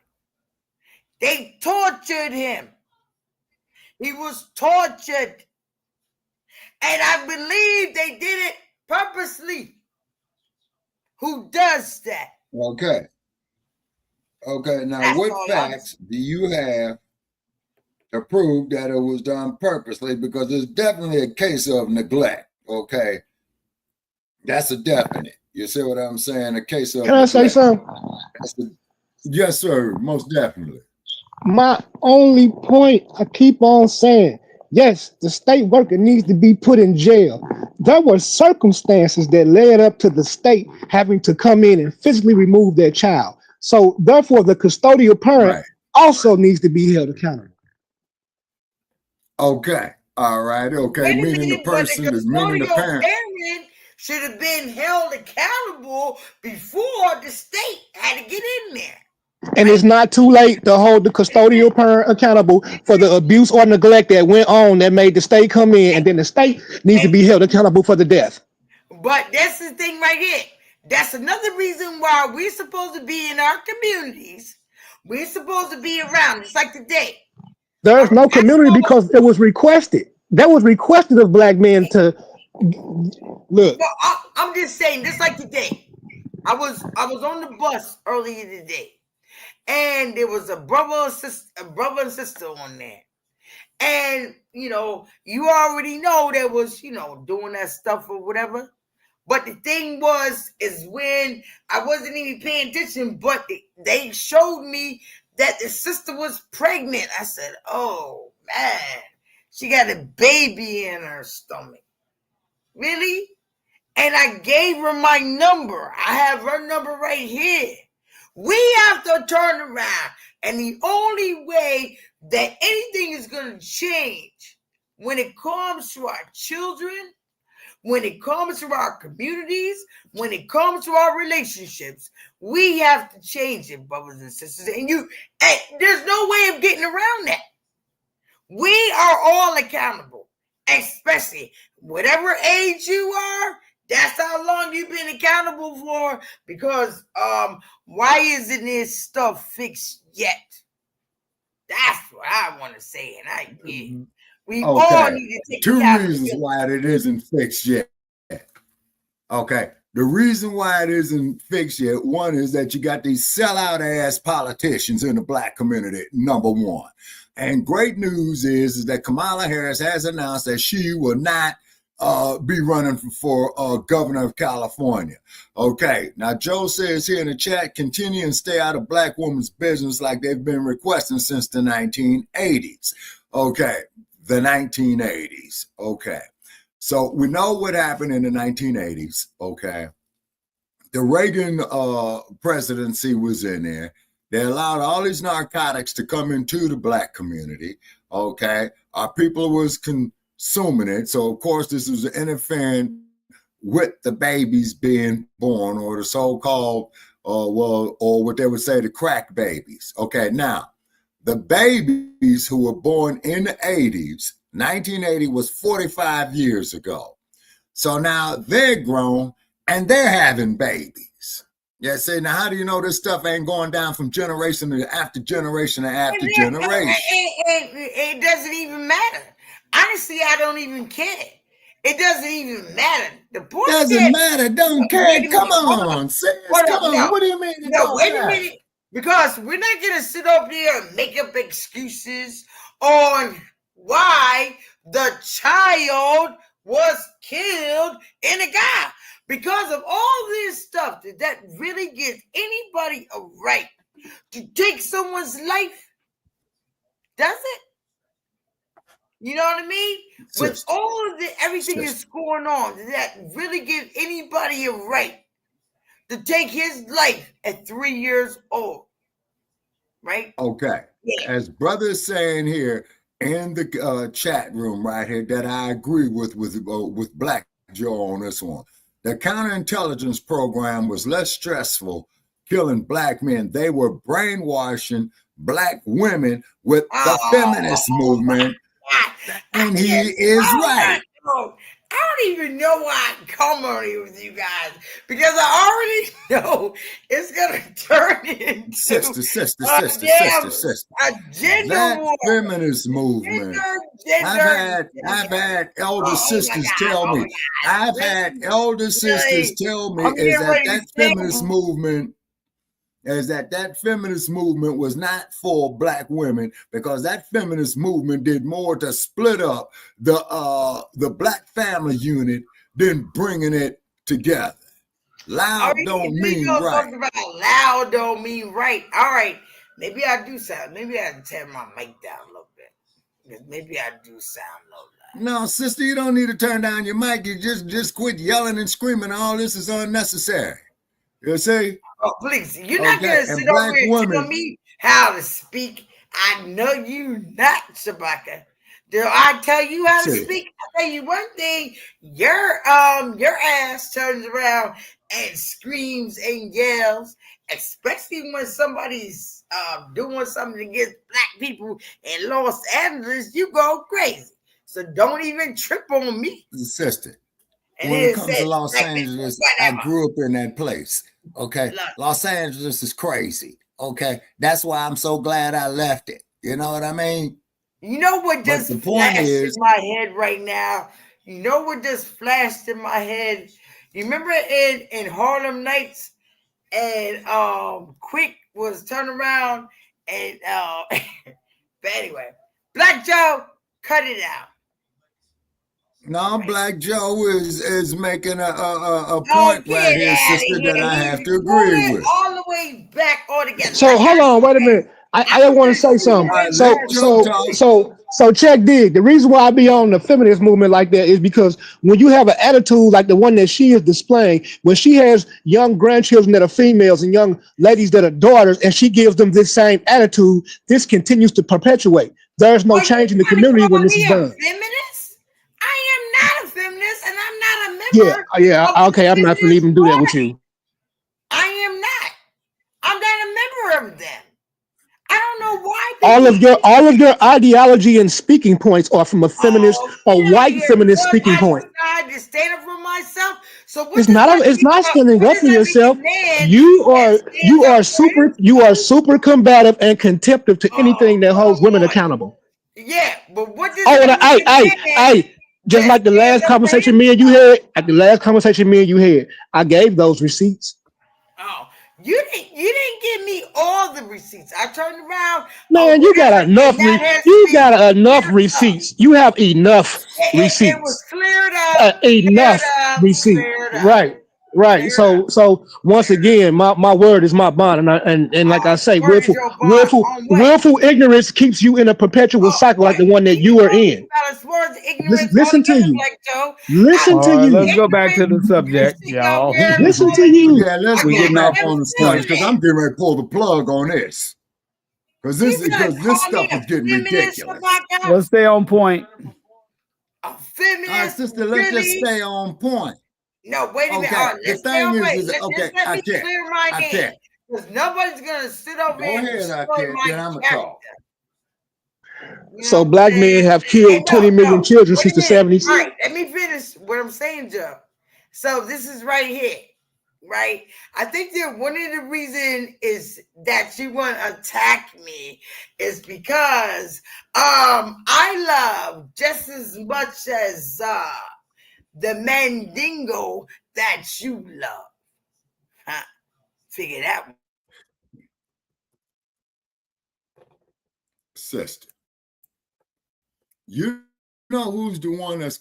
They tortured him. He was tortured. And I believe they did it purposely. Who does that? Okay. Okay. Now, That's what all facts do you have to prove that it was done purposely? Because it's definitely a case of neglect. Okay. That's a definite. You see what I'm saying? A case of Can I say something? Yes, sir. Most definitely. My only point, I keep on saying, yes, the state worker needs to be put in jail. There were circumstances that led up to the state having to come in and physically remove their child. So therefore, the custodial parent also needs to be held accountable. Okay. All right. Okay. Meaning the person is meaning the parent should have been held accountable before the state had to get in there. And it's not too late to hold the custodial parent accountable for the abuse or neglect that went on that made the state come in, and then the state needs to be held accountable for the death. But that's the thing right here. That's another reason why we're supposed to be in our communities. We're supposed to be around. It's like today. There's no community because it was requested. That was requested of black men to look. Well, I'm just saying, just like today. I was on the bus earlier today, and there was a brother and sister on there. And you already know there was, doing that stuff or whatever. But the thing is when I wasn't even paying attention, but they showed me that the sister was pregnant. I said, oh man, she got a baby in her stomach. Really? And I gave her my number. I have her number right here. We have to turn around. And the only way that anything is going to change when it comes to our children, when it comes to our communities, when it comes to our relationships, we have to change it, brothers and sisters. And there's no way of getting around that. We are all accountable, especially whatever age you are. That's how long you've been accountable for, because why isn't this stuff fixed yet? That's what I want to say, and I get. We all need to take two reasons why it isn't fixed yet. Okay. The reason why it isn't fixed yet, one is that you got these sellout ass politicians in the black community, number one. And great news is that Kamala Harris has announced that she will not be running for governor of California. Okay. Now, Joe says here in the chat, continue and stay out of black women's business like they've been requesting since the 1980s. Okay. The 1980s. Okay. So we know what happened in the 1980s. Okay, the Reagan presidency was in there. They allowed all these narcotics to come into the black community. Okay, our people was consuming it. So of course this was interfering with the babies being born, or the so-called, or what they would say, the crack babies. Okay, now the babies who were born in the 80s, 1980 was 45 years ago. So now they're grown and they're having babies. Yeah, see, now how do you know this stuff ain't going down from generation to after generation to after generation? It doesn't even matter. Honestly, I don't even care. It doesn't even matter. The point doesn't matter. Don't care. Come on, sis. Come on. No, what do you mean? Wait a minute. Because we're not gonna sit up here and make up excuses on why the child was killed in a guy. Because of all this stuff, did that really give anybody a right to take someone's life? Does it? You know what I mean? With all of everything that's going on, did that really give anybody a right to take his life at 3 years old? Right? Okay. Yeah. As brother is saying here in the chat room right here, that I agree with Black Joe on this one. The counterintelligence program was less stressful killing black men. They were brainwashing black women with the feminist movement. And he is right. I don't even know why I come on here with you guys, because I already know it's gonna turn into sister. A gender that war. Feminist movement. I've had elder sisters tell me. I've had elder sisters tell me is that feminist movement. Is that feminist movement was not for black women, because that feminist movement did more to split up the black family unit than bringing it together. Loud don't mean right. Loud don't mean right. All right, maybe I do sound. Maybe I turn my mic down a little bit, because maybe I do sound low. No, sister, you don't need to turn down your mic. You just quit yelling and screaming. All this is unnecessary. You see? Oh, please. You're not going to sit over here and tell me how to speak. I know you not, Shabaka. Do I tell you how to speak? I'll tell you one thing. Your ass turns around and screams and yells, especially when somebody's doing something against black people in Los Angeles. You go crazy. So don't even trip on me. Sister. When it comes to Los Angeles, I grew up in that place. Okay. Los Angeles is crazy. Okay. That's why I'm so glad I left it. You know what I mean? You know what just flashed in my head right now? You know what just flashed in my head? You remember in Harlem Nights, and Quick was turned around and but anyway, Black Joe, cut it out. No, Black Joe is making a point right here, sister, that I have to agree with. All the way back all together. So hold on, wait a minute. I want to say something. So check dig. The reason why I be on the feminist movement like that is because when you have an attitude like the one that she is displaying, when she has young grandchildren that are females and young ladies that are daughters, and she gives them this same attitude, this continues to perpetuate. There's no change in the community when this is done. Feminist? I am not a feminist, and I'm not a member. Yeah. Okay, I'm not going to even do that with you. I am not. I'm not a member of them. I don't know why. All of your ideology and speaking points are from a feminist or white feminist speaking point. I had to stand up for myself. So it's not standing up for yourself. You are super combative and contemptive to anything that holds women accountable. Yeah, but what does just like the last conversation me and you had, I gave those receipts. Oh, you didn't give me all the receipts. I turned around. Man, you got enough. You got enough receipts. You have enough receipts. It was cleared up. Enough receipts. Right. So once again, my word is my bond, and like I say, willful ignorance keeps you in a perpetual cycle like the one that you are in. As far as ignorance listen to altogether, you. Black Joe. Listen All to right, you. let's go back to the subject, Sitting over y'all. here Listen to calling me. you. Yeah, let's I We're get can't getting back off. never on the stand subject because that. I'm getting ready to pull the plug on this. Because You gonna this call me stuff a is getting feminist, ridiculous. Sabaka? Let's stay on point. A All right, feminist? sister, let's just Really? stay on point. No, wait a minute. Okay, the Let's stay thing on point. is okay, Let I me can't. clear my I name. can't. Because nobody's gonna sit over Go here and ahead, I destroy can't. my Then I'm going to character. talk. You know So what I'm black men saying? have Hey, killed 20 million children wait a since the minute. 70s. All right, let me finish what I'm saying, Joe. So this is right here, right? I think that one of the reasons is that you want to attack me is because I love just as much as the Mandingo that you love. Huh? Figure that one. Sister, you know who's the one that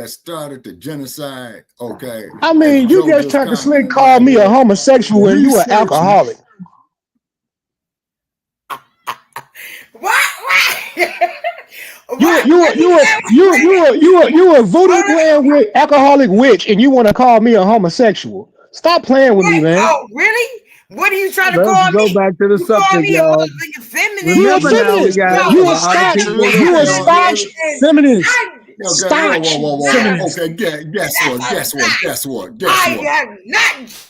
started the genocide? Okay, I as mean, you Joe just just tried to slick commented call right me a here. homosexual and you an Research. alcoholic. What? You a voodoo playing with alcoholic witch and you want to call me a homosexual. Stop playing with me, man. Oh, really? What are you trying to Let's call go me? back to the You call subject, me a y'all. motherfucking feminist? You a Remember now, we feminist. got No, a You a lot of staunch, people you a listening. staunch feminist. Okay, Staunch feminist. okay. Guess what? I have not.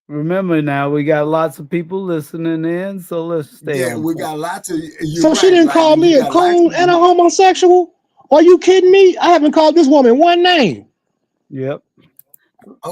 Remember now, we got lots of people listening in, so let's stay Yeah, on we point. got lots of. You're So she right, didn't call Lightning. You me a got lots coon of. and a homosexual? Are you kidding me? I haven't called this woman one name. Yep.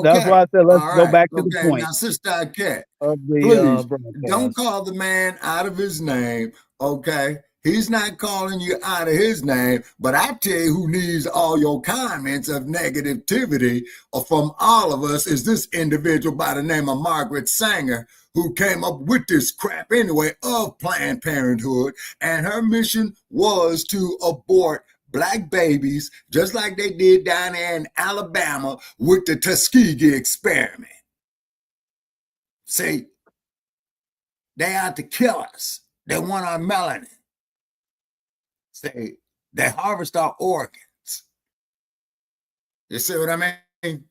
That's Okay, why I said let's all go right. back to the Okay, point now, Sister Cat, of the please don't broadcast. call the man out of his name. Okay, he's not calling you out of his name. But I tell you, who needs all your comments of negativity from all of us is this individual by the name of Margaret Sanger, who came up with this crap anyway of Planned Parenthood, and her mission was to abort black babies, just like they did down there in Alabama with the Tuskegee experiment. See, they out to kill us. They want our melanin. See, they harvest our organs. You see what I mean?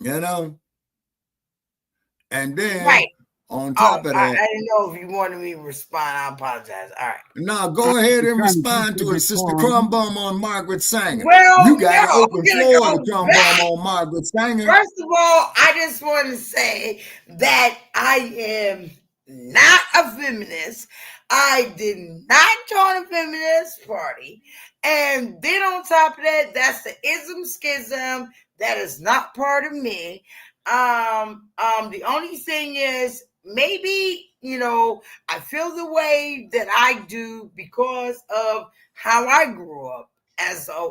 You know? And then Right. on top of I that, didn't know if you wanted me to respond. I apologize. All right. no, go ahead and Trying to keep respond to the it, Sister decorum. Crumbum on Margaret Sanger. Well, You got an no, open I'm floor to gonna go Crumbum back. on Margaret Sanger. First of all, I just want to say that I am not a feminist. I did not join a feminist party. And then on top of that, that's the ism schism. That is not part of me. The only thing is maybe, I feel the way that I do because of how I grew up as a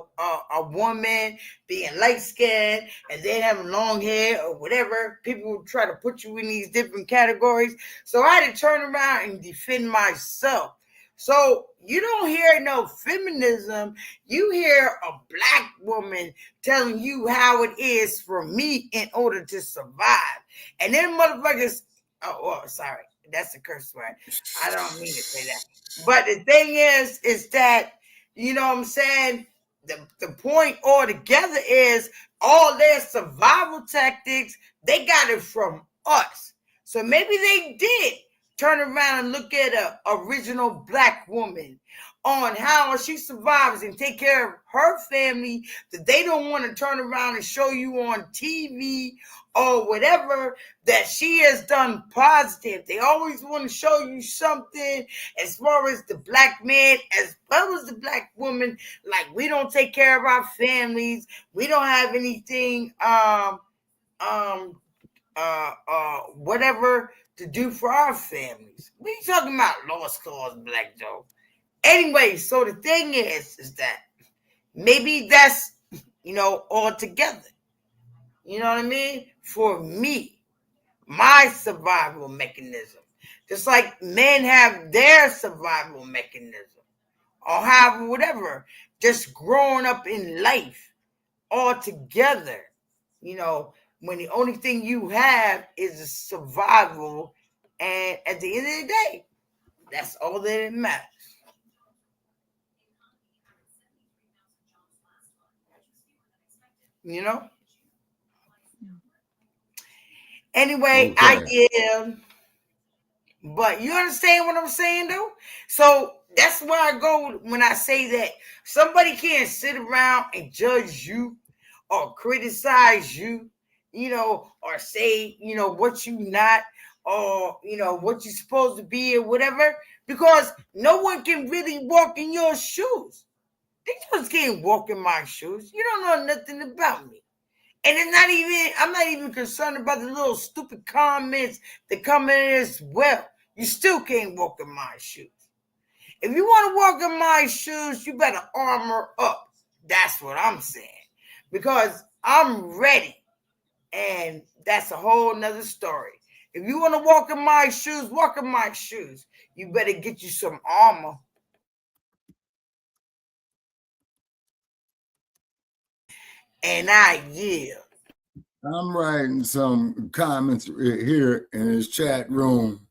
woman, being light skinned and then having long hair or whatever. People try to put you in these different categories. So I had to turn around and defend myself. So you don't hear no feminism. You hear a black woman telling you how it is for me in order to survive. And then motherfuckers, sorry, that's a curse word. I don't mean to say that. But the thing is that, you know what I'm saying? The point altogether is all their survival tactics, they got it from us. So maybe they did turn around and look at a original black woman on how she survives and take care of her family that they don't want to turn around and show you on TV or whatever that she has done positive. They always want to show you something as far as the black man as well as the black woman. Like, we don't take care of our families. We don't have anything whatever to do for our families. What are you talking about, lost cause, Black Joe? Anyway, so the thing is that maybe that's, all together. You know what I mean? For me, my survival mechanism. Just like men have their survival mechanism or have whatever, just growing up in life all together, when the only thing you have is a survival, and at the end of the day, that's all that it matters. You know. Anyway, I Okay. give. But you understand what I'm saying, though? So that's where I go when I say that somebody can't sit around and judge you or criticize you, or say, what you not, or, what you supposed to be or whatever, because no one can really walk in your shoes. They just can't walk in my shoes. You don't know nothing about me. And I'm not even concerned about the little stupid comments that come in as well. You still can't walk in my shoes. If you want to walk in my shoes, you better armor up. That's what I'm saying. Because I'm ready. And that's a whole nother story. If you want to walk in my shoes, walk in my shoes. You better get you some armor. And I yield. I'm writing some comments here in his chat room.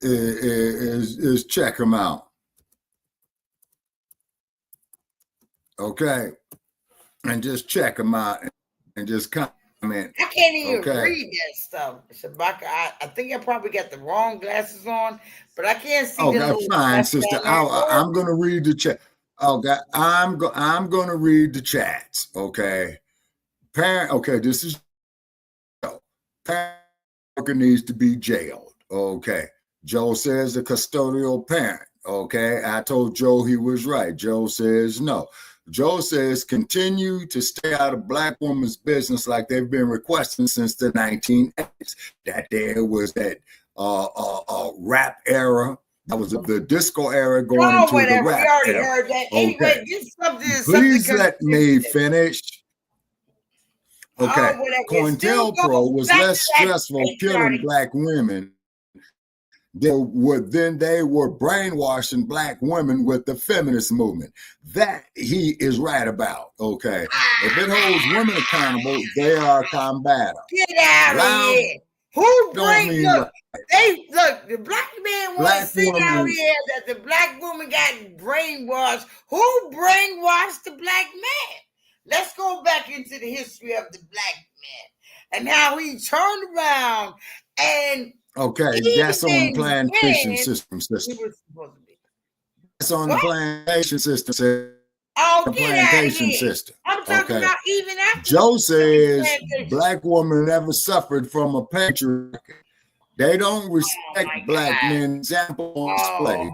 Is check them out. Okay, and just check them out and just comment. I can't even read that stuff, Shabaka. I think I probably got the wrong glasses on, but I can't see the little fine, stuff sister. down there. I'm going to read the chat. Okay, I'm going to read the chats. Okay, parent. Okay, this is parent worker needs to be jailed. Okay, Joe says the custodial parent. Okay, I told Joe he was right. Joe says no. Joe says continue to stay out of black women's business like they've been requesting since the 1980s. That there was that rap era. That was the disco era going into whatever. the rap We already era. heard that. Okay. Anyway, this something is Please something let me finish. Okay. whatever. COINTELPRO was less stressful killing black women. They were brainwashing black women with the feminist movement. That he is right about. Okay. If it holds women accountable, they are combative. Get out of here. Who brings look? The black man want to sit out here that the black woman got brainwashed. Who brainwashed the black man? Let's go back into the history of the black man and how he turned around and that's on the plantation system. That's on the plantation system. Oh, get out of here. System. I'm talking about even after. Joe says black women never suffered from a patriarchy. They don't respect black men. Example on display.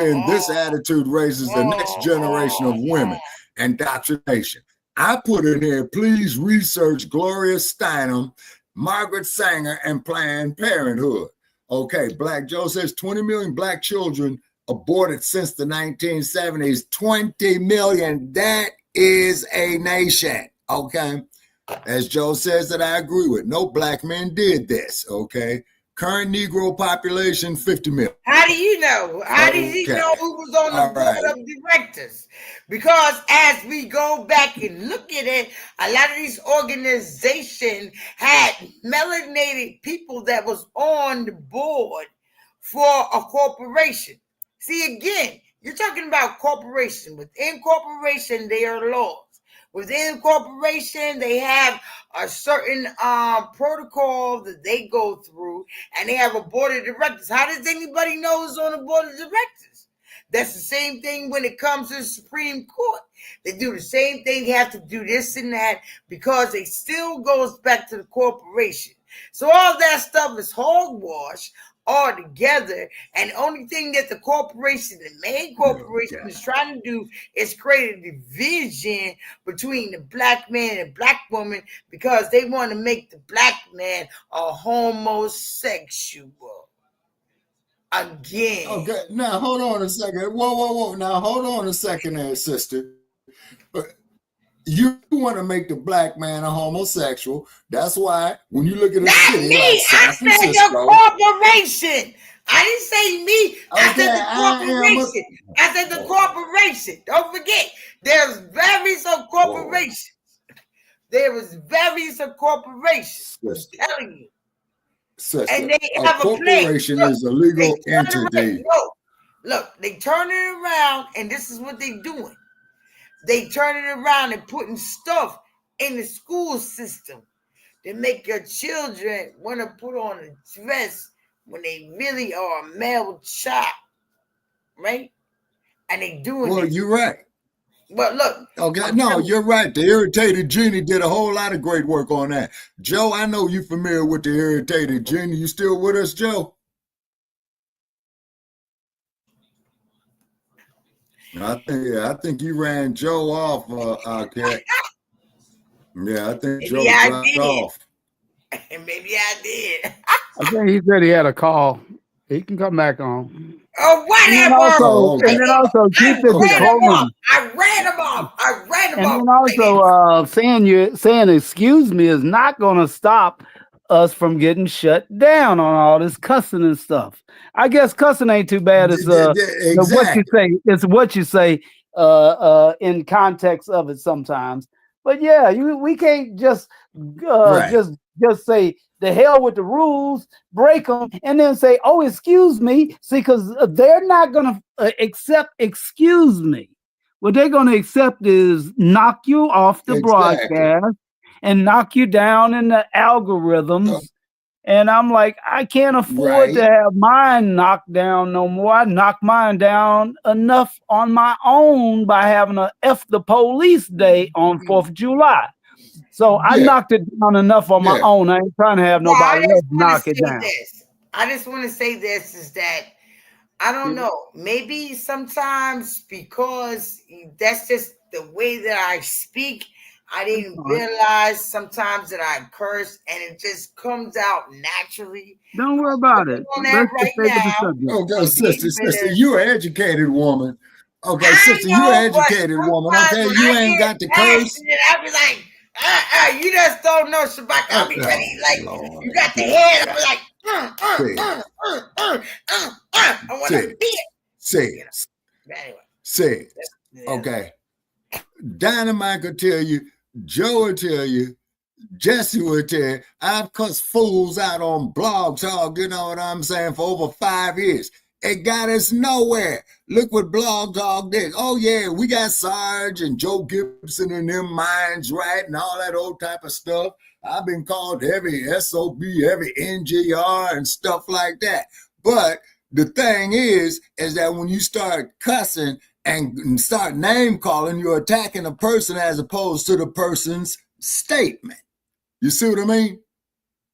Then this attitude raises the next generation of women. Indoctrination. I put in here, please research Gloria Steinem, Margaret Sanger, and Planned Parenthood. Okay, Black Joe says 20 million black children aborted since the 1970s. 20 million. That is a nation. Okay. As Joe says that I agree with. No black men did this. Okay. Current Negro population, 50 million. How do you know? How did he know who was on the board of directors? Because as we go back and look at it, a lot of these organizations had melanated people that was on the board for a corporation. See, again, you're talking about corporation. Within corporation, there are laws. Within corporation, they have a certain protocol that they go through, and they have a board of directors. How does anybody know who's on the board of directors? That's the same thing when it comes to the Supreme Court. They do the same thing. They have to do this and that because it still goes back to the corporation. So all that stuff is hogwash all together, and the only thing that the corporation, the main corporation, is trying to do is create a division between the black man and black woman because they want to make the black man a homosexual again. Okay, now hold on a second. Whoa. Now hold on a second there, sister. You want to make the black man a homosexual. That's why when you look at a city like San Francisco, I said the corporation. I didn't say me. I said the corporation. I said the corporation. Don't forget, there's various of corporations. There is various of corporations. I'm telling you. Sister, and they have a corporation is a legal entity. Look, they turn it around, and this is what they're doing. they turning around and putting stuff in the school system to make your children want to put on a dress when they really are a male child, right? And they doing Well, this. you're right. But look, Okay, no, you're right. The irritated genie did a whole lot of great work on that. Joe, I know you're familiar with the irritated genie. You still with us, Joe? I think you ran Joe off, Cat. Yeah, I think maybe Joe I dropped did. off. Maybe I did. I think he said he had a call. He can come back on. Oh, And then whatever. Oh, okay. keep I the ran him off. decorum. I ran him off. I ran him And off. then also saying excuse me is not gonna stop us from getting shut down on all this cussing and stuff. I guess cussing ain't too bad. It's what you Exactly. say. It's what you say in context of it sometimes. But yeah, we can't just Right. just say the hell with the rules, break them, and then say, "Oh, excuse me." See, because they're not gonna accept "excuse me." What they're gonna accept is knock you off the Exactly. broadcast and knock you down in the algorithms. And I'm like, I can't afford to Right. have mine knocked down no more. I knocked mine down enough on my own by having a F the police day on 4th of July. So I Yeah. knocked it down enough on my Yeah. own. I ain't trying to have Well, I nobody just else want to knock it say down. this. I just want to say this is that I don't know. Maybe sometimes because that's just the way that I speak, I didn't realize sometimes that I curse and it just comes out naturally. Don't worry about it. On that Let's just right stay with the now. subject. Okay, sister, getting rid sister, of- you're an educated woman. Okay, I sister, you're an know, but educated woman. sometimes Okay, when you I ain't get got to curse. passionate, I be like, you just don't know, Shabaka. I'll be ready, like, Lord. you got the head, I'll be like, I want to beat it. Says. Anyway. Says. Yeah. Okay. Dynamite could tell you, Joe will tell you, Jesse would tell you, I've cussed fools out on Blog Talk, you know what I'm saying, for over 5 years. It got us nowhere. Look what Blog Talk did. Oh, yeah, we got Sarge and Joe Gibson and them minds, right, and all that old type of stuff. I've been called heavy SOB, heavy NGR and stuff like that. But the thing is that when you start cussing and start name calling, you're attacking a person as opposed to the person's statement. You see what I mean?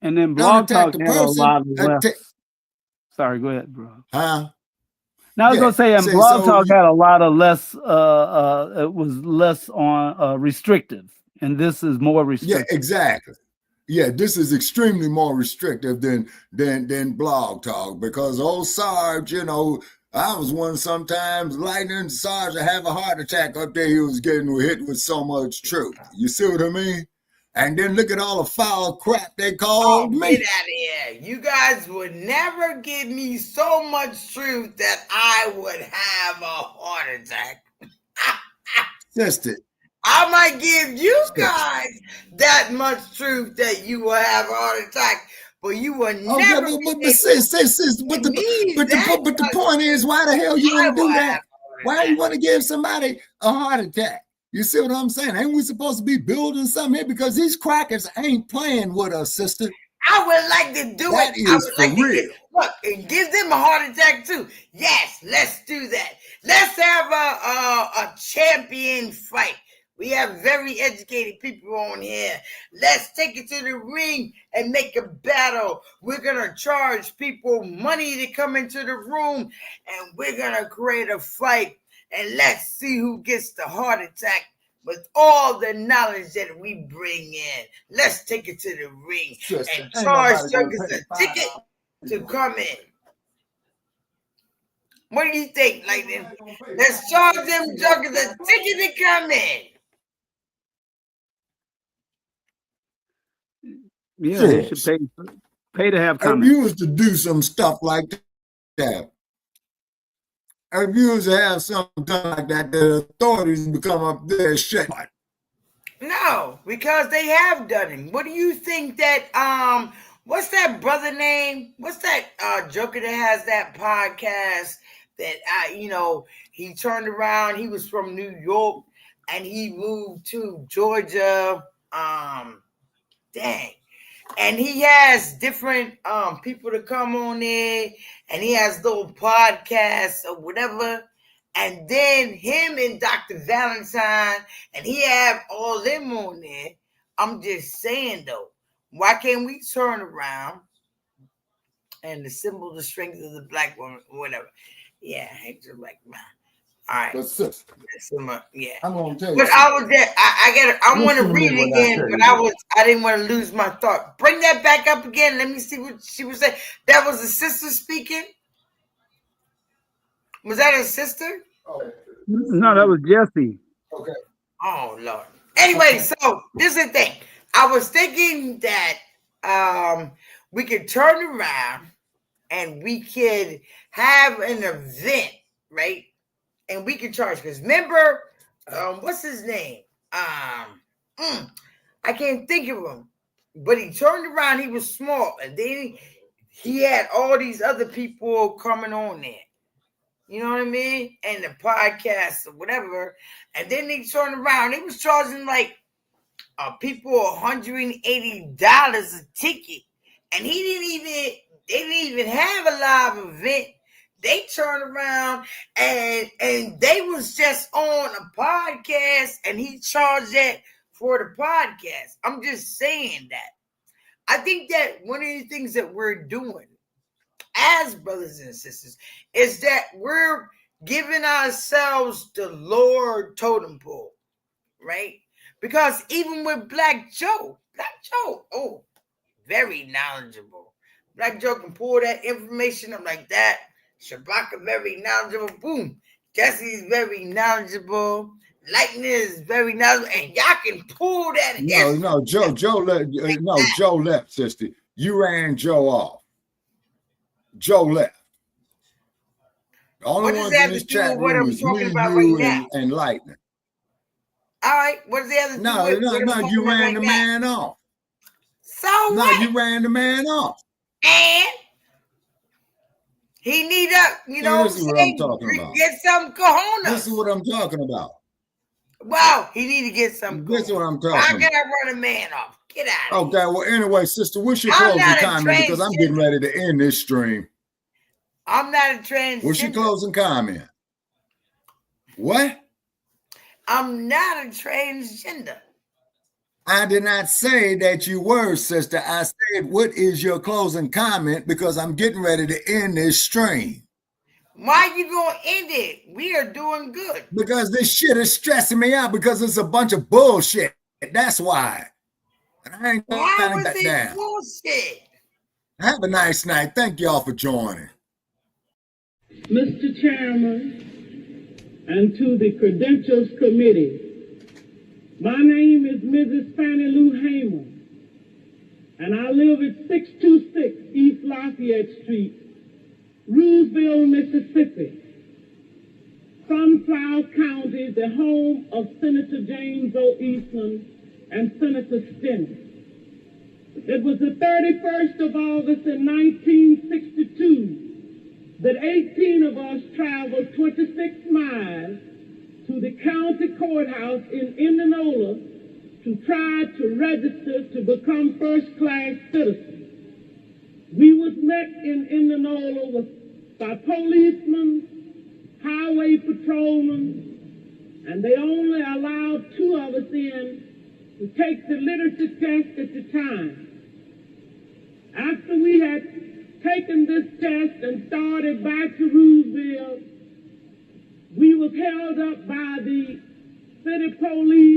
And then Don't Blog attack Talk the had a person. lot of less. Sorry, go ahead, bro. Huh? Now I was gonna say, and See, Blog so Talk had a lot of less. It was less on restrictive, and this is more yeah, restrictive. exactly. Yeah, this is extremely more restrictive than Blog Talk because old Sarge, you know, I was one sometimes lightning Sarge to have a heart attack up there. He was getting hit with so much truth. You see what I mean? And then look at all the foul crap they called me. Get out of here. You guys would never give me so much truth that I would have a heart attack. Sister. I might give you guys that much truth that you will have a heart attack, but you will never. But the point is, why the hell you want to do that? Why you want to give somebody a heart attack? You see what I'm saying? Ain't we supposed to be building something here? Because these crackers ain't playing with us, sister. I would like to do that it. That is for real. Look, and give them a heart attack too. Yes, let's do that. Let's have a champion fight. We have very educated people on here. Let's take it to the ring and make a battle. We're going to charge people money to come into the room, and we're going to create a fight. And let's see who gets the heart attack with all the knowledge that we bring in. Let's take it to the ring and charge jokers a ticket to come in. What do you think, Lightning? Let's charge them jokers a ticket to come in. Yeah, they should pay to have comments. If you was to do some stuff like that, if you was to have something like that, the authorities become up there shut. No, because they have done it. What do you think that what's that brother name? What's that joker that has that podcast that you know, he turned around, he was from New York, and he moved to Georgia. Dang. And he has different people to come on there, and he has little podcasts or whatever. And then him and Dr. Valentine, and he have all them on there. I'm just saying though, why can't we turn around and the symbol of the strength of the black woman, or whatever? Yeah, it's a black man. All right. But sis, Yeah. I'm gonna tell you. But I was there. I want to read it again, but I didn't want to lose my thought. Bring that back up again. Let me see what she was saying. That was a sister speaking. Was that a sister? No, that was Jesse. Okay. Oh Lord. Anyway, so this is the thing. I was thinking that we could turn around and we could have an event, right? And we could charge, because remember, what's his name? I can't think of him. But he turned around, he was small, and then he had all these other people coming on there. You know what I mean? And the podcast or whatever. And then he turned around, he was charging like people $180 a ticket. And they didn't even have a live event. They turned around and they was just on a podcast, and he charged that for the podcast. I'm just saying that. I think that one of the things that we're doing as brothers and sisters is that we're giving ourselves the Lord totem pole, right? Because even with Black Joe, oh, very knowledgeable. Black Joe can pull that information up like that. Shabaka very knowledgeable. Boom. Jesse's very knowledgeable. Lightning is very knowledgeable. And y'all can pull that. No, Joe left, sister. You ran Joe off. Joe left. The only ones in this chat room is me, you, and Lightning. All right. What is the other? No, you ran the man off. So what? You ran the man off. And he need this is what I'm talking about. Get some cojones. This is what I'm talking about. Wow, he need to get some cojones. This is what I'm talking about. How can I run a man off? Get out of here. Okay, well, anyway, sister, what's your closing comment? Because I'm getting ready to end this stream. I'm not a transgender. What's your closing comment? What? I'm not a transgender. I did not say that you were, sister. I said, what is your closing comment? Because I'm getting ready to end this stream. Why are you going to end it? We are doing good. Because this shit is stressing me out, because it's a bunch of bullshit. That's why. And I ain't trying to get down. Bullshit? Have a nice night. Thank y'all for joining. Mr. Chairman, and to the Credentials Committee, my name is Mrs. Fannie Lou Hamer, and I live at 626 East Lafayette Street, Rooseville, Mississippi. Sunflower County, the home of Senator James O. Eastman and Senator Stennis. It was the 31st of August in 1962 that 18 of us traveled 26 miles to the county courthouse in Indianola to try to register to become first-class citizens. We was met in Indianola by policemen, highway patrolmen, and they only allowed 2 of us in to take the literacy test at the time. After we had taken this test and started back to Rooseville, we was held up by the city police